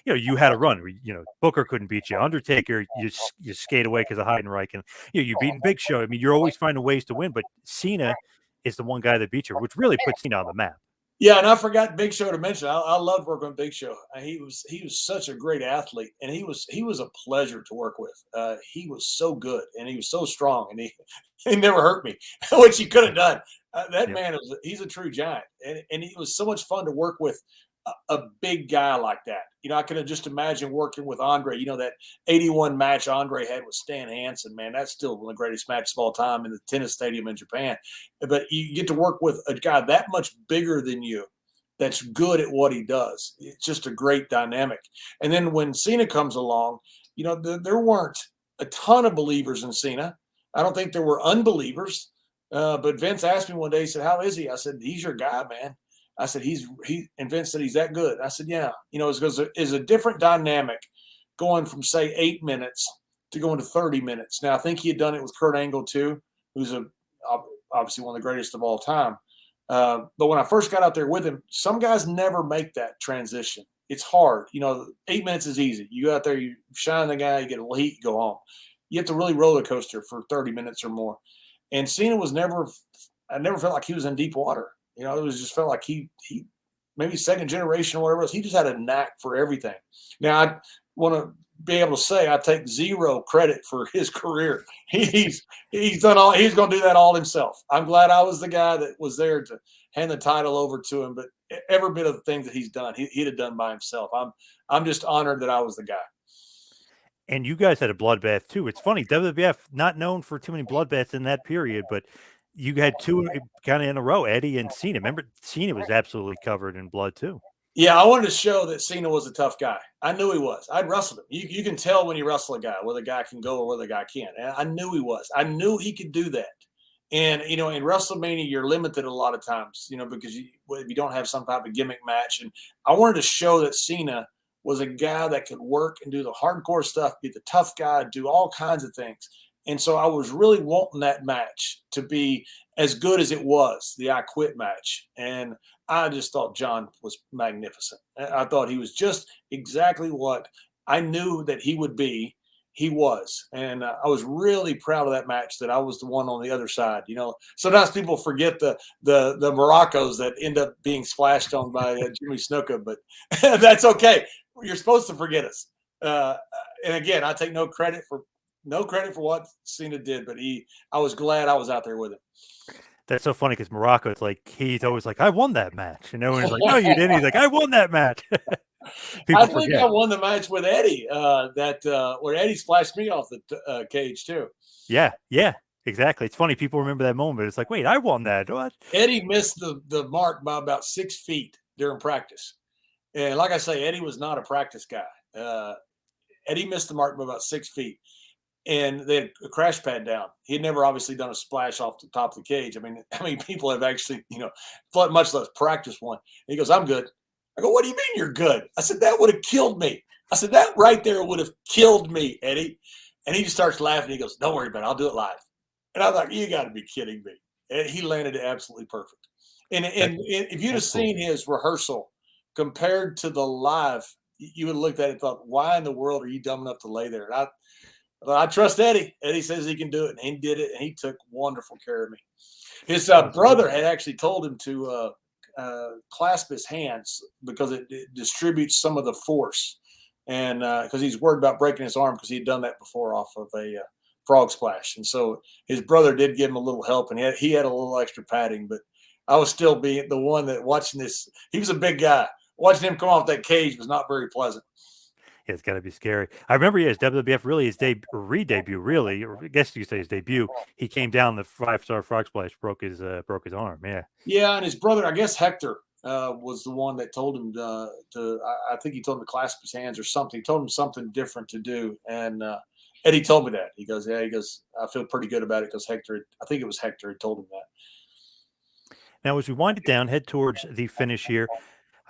you had a run where, Booker couldn't beat you. Undertaker, you skate away because of Heidenreich, and you beating Big Show. I mean, you're always finding ways to win, but Cena is the one guy that beat you, which really puts Cena on the map. Yeah, and I forgot Big Show to mention. I loved working with Big Show. He was such a great athlete, and he was a pleasure to work with. He was so good, and he was so strong, and he he never hurt me, which he could have done. That Yep. man he's a true giant, and it was so much fun to work with a big guy like that. I could have just imagined working with Andre. That 81 match Andre had with Stan Hansen, man, that's still one of the greatest matches of all time in the tennis stadium in Japan. But you get to work with a guy that much bigger than you that's good at what he does. It's just a great dynamic. And then when Cena comes along, there weren't a ton of believers in Cena. I don't think there were unbelievers. But Vince asked me one day, he said, "How is he?" I said, "He's your guy, man." I said, and Vince said, "He's that good." I said, "Yeah." It's because it's a different dynamic going from, say, 8 minutes to going to 30 minutes. Now, I think he had done it with Kurt Angle, too, who's obviously one of the greatest of all time. But when I first got out there with him, some guys never make that transition. It's hard. 8 minutes is easy. You go out there, you shine the guy, you get a little heat, you go home. You have to really roller coaster for 30 minutes or more. And Cena I never felt like he was in deep water. It was just felt like he maybe second generation or whatever else. He just had a knack for everything. Now, I want to be able to say I take zero credit for his career. He's done all. He's going to do that all himself. I'm glad I was the guy that was there to hand the title over to him. But every bit of the things that he's done, he'd have done by himself. I'm just honored that I was the guy. And you guys had a bloodbath too. It's funny, WWF not known for too many bloodbaths in that period, but you had two kind of in a row, Eddie and Cena. Remember, Cena was absolutely covered in blood too. Yeah, I wanted to show that Cena was a tough guy. I knew he was. I'd wrestled him. You can tell when you wrestle a guy whether the guy can go or whether the guy can't. And I knew he was. I knew he could do that. And in WrestleMania, you're limited a lot of times, because if you don't have some type of gimmick match. And I wanted to show that Cena was a guy that could work and do the hardcore stuff, be the tough guy, do all kinds of things. And so I was really wanting that match to be as good as it was, the I Quit match. And I just thought John was magnificent. I thought he was just exactly what I knew that he would be. He was, and I was really proud of that match. That I was the one on the other side. Sometimes people forget the Moroccos that end up being splashed on by Jimmy Snuka, but that's okay. You're supposed to forget us. And again, I take no credit for what Cena did, but I was glad I was out there with him. That's so funny because Morocco, it's like he's always like, "I won that match," and everyone's like, "No, you didn't." He's like, "I won that match." People I think forget. I won the match with Eddie. Where Eddie splashed me off the cage too. Yeah, yeah, exactly. It's funny people remember that moment. It's like, wait, I won that. What? Eddie missed the mark by about 6 feet during practice, and like I say, Eddie was not a practice guy. Eddie missed the mark by about 6 feet, and they had a crash pad down. He had never obviously done a splash off the top of the cage. I mean, how many people have actually, much less practice one? And he goes, "I'm good." I go, "What do you mean you're good?" I said, "That would have killed me." I said, "That right there would have killed me, Eddie." And he just starts laughing. He goes, "Don't worry about it. I'll do it live." And I'm like, "You got to be kidding me." And he landed it absolutely perfect. And if you'd have seen his rehearsal compared to the live, you would have looked at it and thought, "Why in the world are you dumb enough to lay there?" And I trust Eddie. Eddie says he can do it, and he did it, and he took wonderful care of me. His brother had actually told him to clasp his hands because it distributes some of the force, and because he's worried about breaking his arm because he'd done that before off of a frog splash, and so his brother did give him a little help, and he had a little extra padding, but I was still being the one that watching this. He was a big guy. Watching him come off that cage was not very pleasant. Yeah, it's got to be scary. I remember his WWF, really his re-debut, really, or I guess you could say his debut. He came down the 5-star frog splash, broke his arm. Yeah. Yeah, and his brother, I guess Hector, was the one that told him to. I think he told him to clasp his hands or something. He told him something different to do, and Eddie told me that. He goes, "Yeah," he goes, "I feel pretty good about it," because Hector, I think it was Hector, had told him that. Now, as we wind it down, head towards the finish here,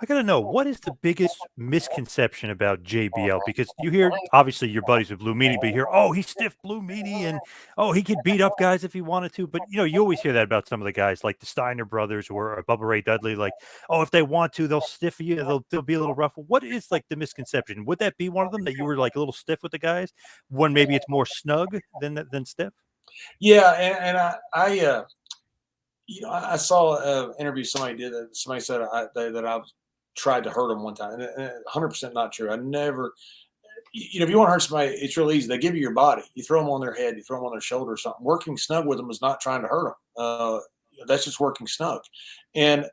I got to know, what is the biggest misconception about JBL? Because you hear, obviously, your buddies with Blue Meanie, but you hear, oh, he's stiff Blue Meanie, and oh, he could beat up guys if he wanted to. But you always hear that about some of the guys, like the Steiner brothers or Bubba Ray Dudley. Like, oh, if they want to, they'll stiff you. They'll be a little rough. What is like the misconception? Would that be one of them, that you were like a little stiff with the guys? When maybe it's more snug than stiff? Yeah, and I saw an interview somebody did. Somebody said that I tried to hurt them one time, and 100% not true. I never. If you want to hurt somebody, it's real easy. They give you your body. You throw them on their head. You throw them on their shoulder or something. Working snug with them is not trying to hurt them. That's just working snug. And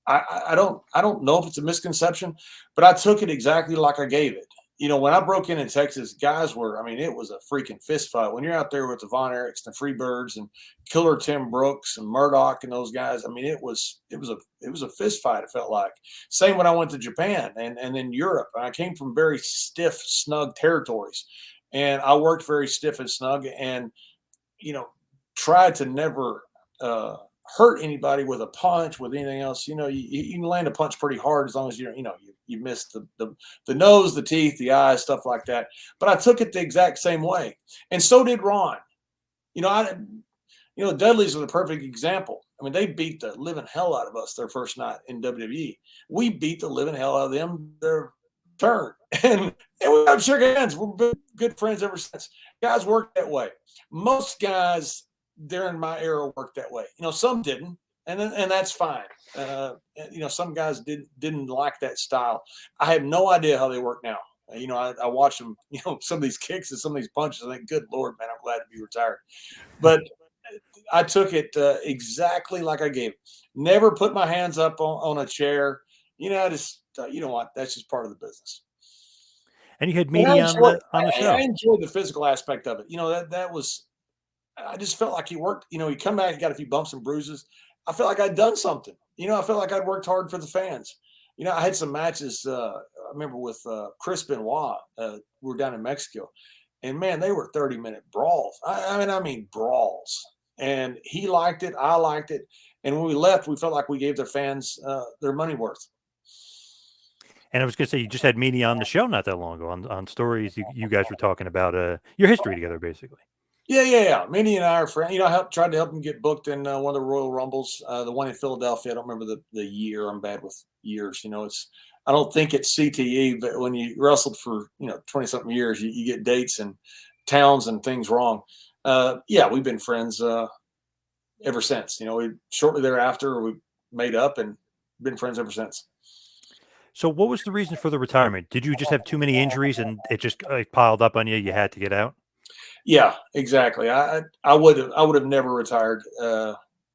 I don't know if it's a misconception, but I took it exactly like I gave it. When I broke in Texas, guys were, I mean, it was a freaking fist fight. When you're out there with the Von Erichs and the Freebirds and Killer Tim Brooks and Murdoch and those guys, I mean, it was a fist fight, it felt like. Same when I went to Japan and then Europe. I came from very stiff, snug territories, and I worked very stiff and snug, and tried to never hurt anybody with a punch, with anything else. You can land a punch pretty hard as long as you miss the nose, the teeth, the eyes, stuff like that. But I took it the exact same way, and so did Ron. The Dudleys are the perfect example. I mean, they beat the living hell out of us their first night in WWE. We beat the living hell out of them their turn, and we have shook hands. We've been good friends ever since. Guys work that way. Most guys during my era worked that way. Some didn't, and that's fine. Some guys didn't like that style. I have no idea how they work now. I watch them. Some of these kicks and some of these punches. I think, good Lord, man, I'm glad to be retired. But I took it exactly like I gave it. Never put my hands up on a chair. Just you know what? That's just part of the business. And you had Meanie on the show. I enjoyed the physical aspect of it. That was. I just felt like he worked. He come back, he got a few bumps and bruises. I felt like I'd done something. I felt like I'd worked hard for the fans. I had some matches. I remember with Chris Benoit. We were down in Mexico, and man, they were 30-minute brawls. I mean brawls. And he liked it. I liked it. And when we left, we felt like we gave their fans their money worth. And I was going to say, you just had Meanie on the show not that long ago on stories. You guys were talking about your history together, basically. Yeah. Meanie and I are friends. I tried to help him get booked in one of the Royal Rumbles, the one in Philadelphia. I don't remember the year. I'm bad with years. I don't think it's CTE, but when you wrestled for 20-something years, you get dates and towns and things wrong. We've been friends ever since. We shortly thereafter we made up and been friends ever since. So, what was the reason for the retirement? Did you just have too many injuries and it just piled up on you? You had to get out. Yeah, exactly. I would have never retired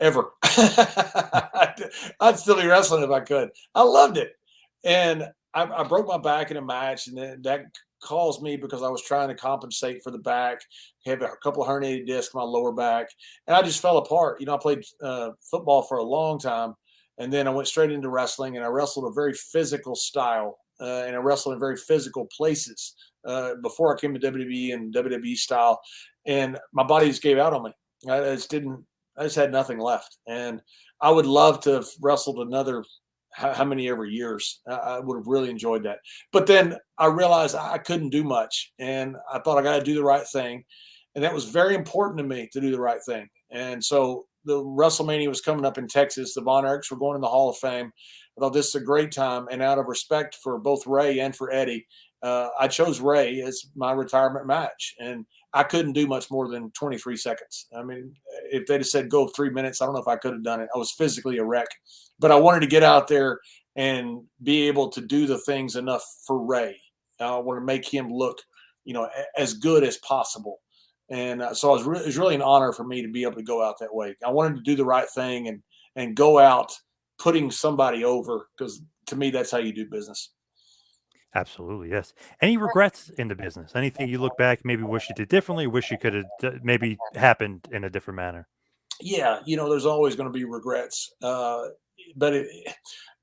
ever. I'd still be wrestling if I could. I loved it, and I broke my back in a match, and then that caused me because I was trying to compensate for the back. I had a couple of herniated discs in my lower back, and I just fell apart. I played football for a long time, and then I went straight into wrestling, and I wrestled a very physical style, and I wrestled in very physical places. Before I came to WWE and WWE style, and my body just gave out on me. I just had nothing left, and I would love to have wrestled another how many ever years. I would have really enjoyed that. But then I realized I couldn't do much, and I thought I got to do the right thing, and that was very important to me to do the right thing. And so the WrestleMania was coming up in Texas. The Von Erichs were going in the Hall of Fame. I thought this is a great time, and out of respect for both Ray and for Eddie, I chose Ray as my retirement match. And I couldn't do much more than 23 seconds. I mean, if they'd have said go 3 minutes, I don't know if I could have done it. I was physically a wreck, but I wanted to get out there and be able to do the things enough for Ray. I want to make him look, as good as possible. And so it was really an honor for me to be able to go out that way. I wanted to do the right thing and go out putting somebody over, because to me, that's how you do business. Absolutely, yes. Any regrets in the business? Anything you look back, maybe wish you did differently, wish you could have maybe happened in a different manner? Yeah, there's always going to be regrets, but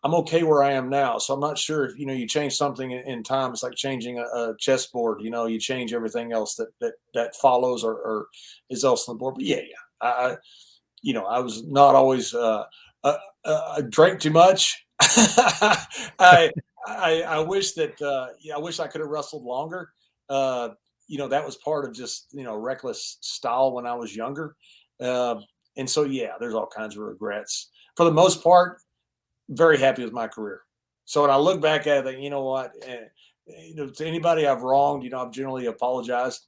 I'm okay where I am now. So I'm not sure if you change something in time. It's like changing a chessboard. You change everything else that follows or is else on the board. But yeah, I was not always. I drank too much. I wish that I wish I could have wrestled longer. That was part of just reckless style when I was younger. Uh, and so yeah, there's all kinds of regrets. For the most part, very happy with my career. So when I look back at it, I think, you know what, to anybody I've wronged, I've generally apologized.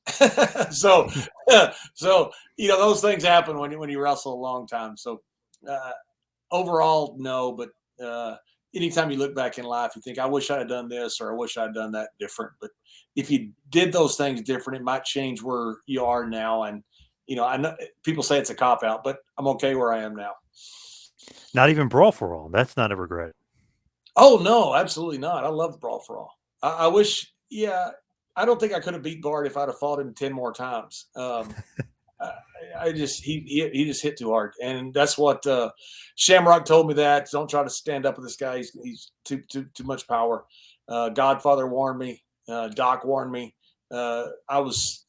so, so those things happen when you wrestle a long time. So overall, no, but anytime you look back in life, you think, I wish I had done this or I wish I'd done that different. But if you did those things different, it might change where you are now. And I know people say it's a cop out, but I'm okay where I am now. Not even Brawl for All. That's not a regret. Oh no, absolutely not. I love Brawl for All. I wish, yeah, I don't think I could have beat Bart if I'd have fought him 10 more times. I just he just hit too hard, and that's what Shamrock told me. That don't try to stand up with this guy. He's too much power. Godfather warned me. Doc warned me. I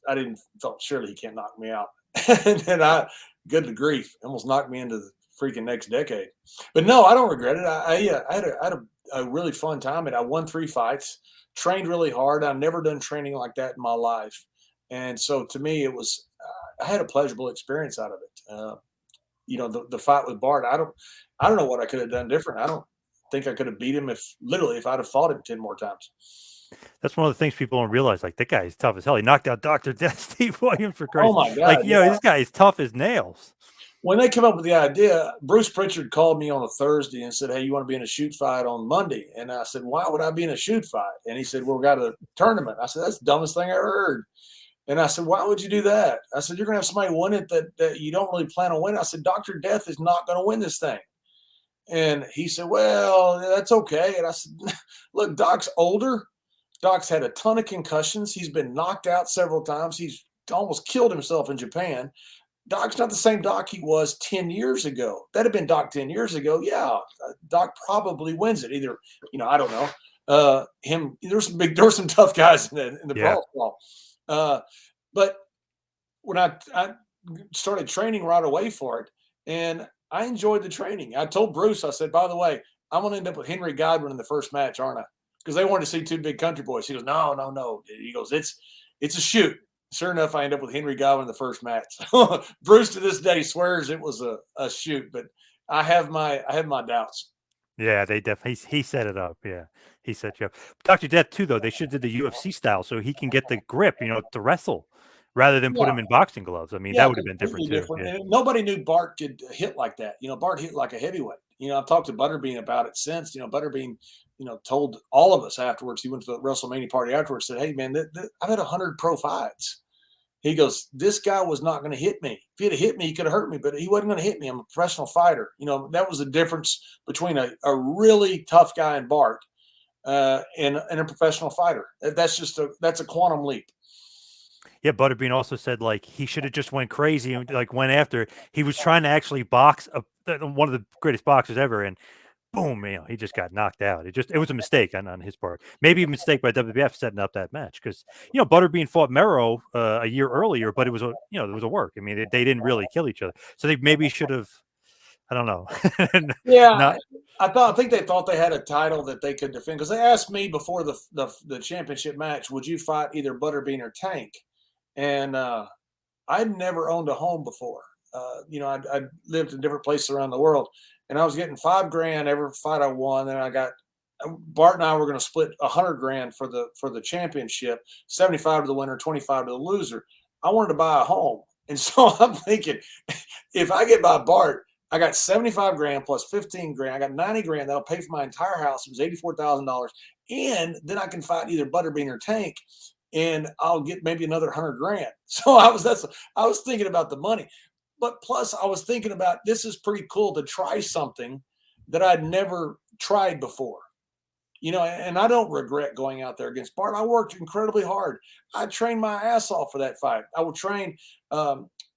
didn't thought surely he can't knock me out, and then good to grief, almost knocked me into the freaking next decade. But no, I don't regret it. I had a really fun time, and I won 3 fights. Trained really hard. I've never done training like that in my life, and so to me, it was. I had a pleasurable experience out of it. The fight with Bart, I don't know what I could have done different. I don't think I could have beat him if I'd have fought him 10 more times. That's one of the things people don't realize. Like, that guy is tough as hell. He knocked out Dr. Death, Steve Williams, for Oh Christ. my God. Like, this guy is tough as nails. When they came up with the idea, Bruce Pritchard called me on a Thursday and said, "Hey, you want to be in a shoot fight on Monday?" And I said, "Why would I be in a shoot fight?" And he said, "Well, we got a tournament." I said, "That's the dumbest thing I ever heard." And I said, "Why would you do that?" I said, "You're going to have somebody win it that you don't really plan on winning." I said, "Dr. Death is not going to win this thing." And he said, "Well, that's okay." And I said, "Look, Doc's older. Doc's had a ton of concussions. He's been knocked out several times. He's almost killed himself in Japan. Doc's not the same Doc he was 10 years ago. That'd have been Doc 10 years ago. Yeah, Doc probably wins it. Either, I don't know. There were some tough guys in the brawl. But when I started training right away for it, and I enjoyed the training. I told Bruce, I said, "By the way, I'm going to end up with Henry Godwin in the first match, aren't I?" Because they wanted to see 2 big country boys. He goes, "No, no, no." He goes, it's a shoot." Sure enough, I end up with Henry Godwin in the first match. Bruce to this day swears it was a shoot, but I have my doubts. Yeah, they definitely. He set it up. Yeah, he set you up. Dr. Death too, though. They should do the UFC style so he can get the grip, to wrestle, rather than put Yeah. him in boxing gloves. I mean, Yeah, that would have been different completely too. different. Yeah. And nobody knew Bart could hit like that. Bart hit like a heavyweight. I've talked to Butterbean about it since. Butterbean, told all of us afterwards. He went to the WrestleMania party afterwards. Said, "Hey man, I've had 100 pro fights." He goes, "This guy was not going to hit me. If he had hit me, he could have hurt me, but he wasn't going to hit me. I'm a professional fighter." That was the difference between a really tough guy in Bart and a professional fighter. That's a quantum leap. Yeah, Butterbean also said, like, he should have just went crazy and, like, went after. He was trying to actually box one of the greatest boxers ever, and boom, he just got knocked out. It was a mistake on his part. Maybe a mistake by WWF setting up that match, because Butterbean fought Mero a year earlier, but it was there was a work. I mean, they didn't really kill each other, so they maybe should have. I don't know. Yeah, I think they thought they had a title that they could defend, because they asked me before the championship match, "Would you fight either Butterbean or Tank?" And I'd never owned a home before. I'd lived in different places around the world, and I was getting $5,000 every fight I won. Then I got Bart and I were going to split $100,000 for the championship, 75 to the winner, 25 to the loser. I wanted to buy a home. And so I'm thinking, if I get by Bart, I got 75 grand plus 15 grand. I got 90 grand that'll pay for my entire house. It was $84,000. And then I can fight either Butterbean or Tank, and I'll get maybe another 100 grand. So I was thinking about the money. But plus I was thinking about, this is pretty cool to try something that I'd never tried before. And I don't regret going out there against Bart. I worked incredibly hard. I trained my ass off for that fight. I would train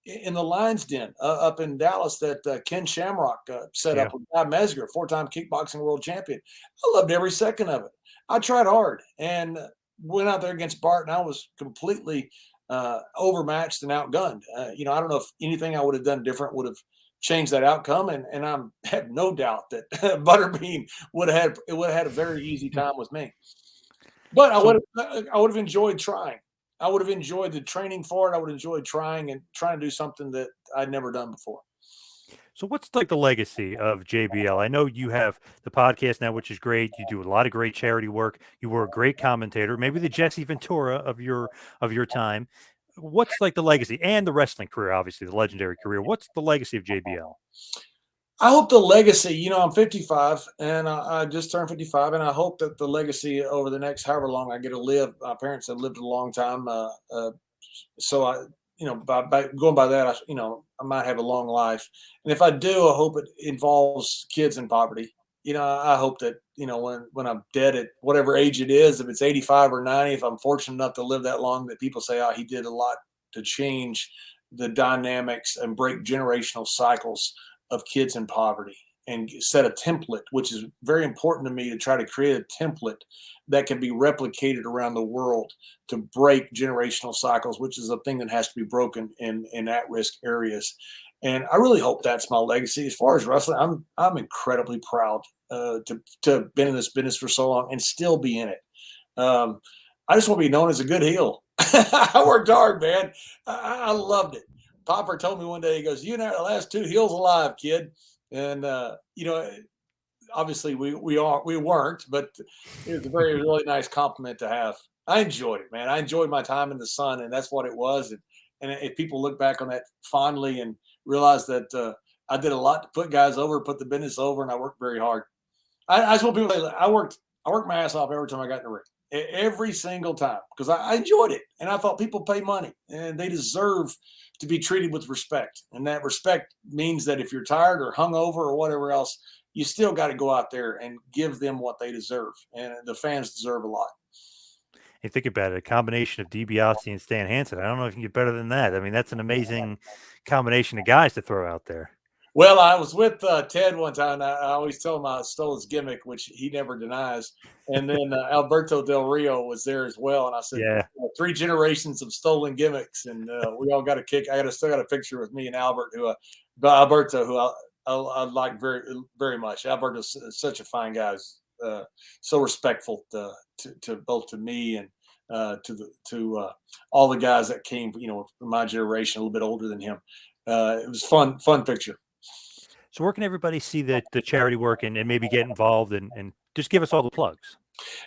in the Lions Den up in Dallas that Ken Shamrock set Yeah. up with Guy Mesger, four-time kickboxing world champion. I loved every second of it. I tried hard and went out there against Bart, and I was completely overmatched and outgunned. I don't know if anything I would have done different would have changed that outcome, and I have no doubt that Butterbean would have had a very easy time with me. But I would have enjoyed trying. I would have enjoyed the training for it. I would have enjoyed trying to do something that I'd never done before. So what's like the legacy of JBL? I know you have the podcast now, which is great. You do a lot of great charity work. You were a great commentator, maybe the Jesse Ventura of your time. What's like the legacy and the wrestling career, obviously the legendary career. What's the legacy of JBL? I hope the legacy, I'm 55 and I just turned 55, and I hope that the legacy over the next however long I get to live. My parents have lived a long time, so I, by going by that, I might have a long life. And if I do, I hope it involves kids in poverty. I hope that when I'm dead at whatever age it is, if it's 85 or 90, if I'm fortunate enough to live that long, that people say, "Oh, he did a lot to change the dynamics and break generational cycles of kids in poverty and set a template," which is very important to me, to try to create a template that can be replicated around the world to break generational cycles, which is a thing that has to be broken in at-risk areas. And I really hope that's my legacy. As far as wrestling, I'm incredibly proud to have been in this business for so long and still be in it. I just want to be known as a good heel. I worked hard, man. I loved it. Popper told me one day, he goes, "You know, the last two heels alive, kid." And obviously we weren't, but it was a really nice compliment to have. I enjoyed it, man. I enjoyed my time in the sun, and that's what it was. And if people look back on that fondly and realize that I did a lot to put guys over, put the business over, and I worked very hard. I just want people to say, I worked my ass off every time I got in the ring, every single time, because I enjoyed it, and I thought people pay money and they deserve to be treated with respect, and that respect means that if you're tired or hungover or whatever else, you still got to go out there and give them what they deserve, and the fans deserve a lot. Hey, think about it, a combination of DiBiase and Stan Hansen. I don't know if you can get better than that. I mean, that's an amazing combination of guys to throw out there. Well, I was with Ted one time. I always tell him I stole his gimmick, which he never denies. And then Alberto Del Rio was there as well. And I said, Yeah. 3 generations of stolen gimmicks. And we all got a kick. Still got a picture with me and Alberto, who I like very, very much. Alberto's such a fine guy. So respectful to both to me and to all the guys that came, from my generation, a little bit older than him. It was fun picture. So where can everybody see the charity work and maybe get involved and just give us all the plugs?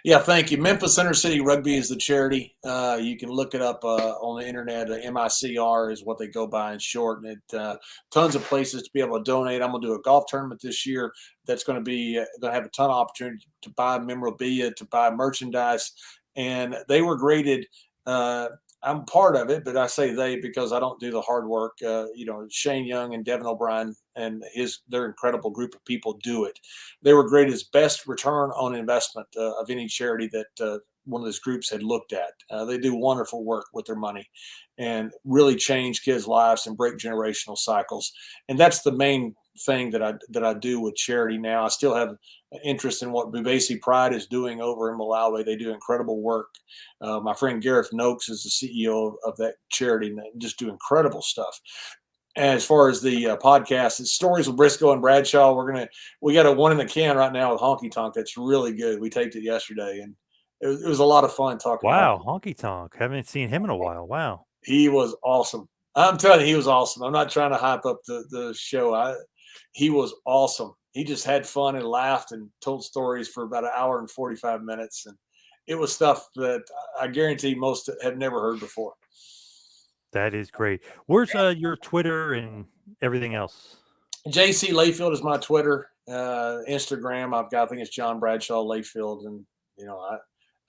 Yeah, thank you. Memphis Inner City Rugby is the charity. You can look it up on the internet. MICR is what they go by in short. And tons of places to be able to donate. I'm going to do a golf tournament this year that's going to have a ton of opportunity to buy memorabilia, to buy merchandise. And they were graded. I'm part of it, but I say they because I don't do the hard work. Shane Young and Devin O'Brien and their incredible group of people do it. They were graded as best return on investment of any charity that one of those groups had looked at. They do wonderful work with their money and really change kids' lives and break generational cycles. And that's the main thing that I do with charity now. I still have interest in what Bubesi Pride is doing over in Malawi. They do incredible work. My friend Gareth Noakes is the CEO of that charity, and they just do incredible stuff. And as far as the podcast, it's Stories with Briscoe and Bradshaw. We got a one in the can right now with Honky Tonk that's really good. We taped it yesterday, and it was a lot of fun talking. Wow, Honky Tonk. Haven't seen him in a while. Wow. He was awesome. I'm telling you, he was awesome. I'm not trying to hype up the show. He was awesome. He just had fun and laughed and told stories for about an hour and 45 minutes. And it was stuff that I guarantee most have never heard before. That is great. Where's your Twitter and everything else? JC Layfield is my Twitter. Instagram, I've got, I think it's John Bradshaw Layfield. And,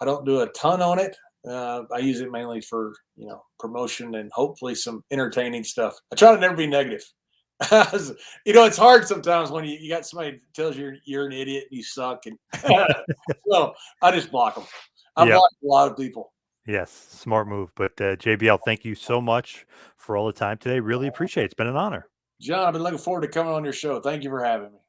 I don't do a ton on it. I use it mainly for, promotion and hopefully some entertaining stuff. I try to never be negative. It's hard sometimes when you got somebody that tells you you're an idiot and you suck. And so I just block them. I Yeah. block a lot of people. Yes, smart move. But JBL, thank you so much for all the time today. Really appreciate it. It's been an honor. John, I've been looking forward to coming on your show. Thank you for having me.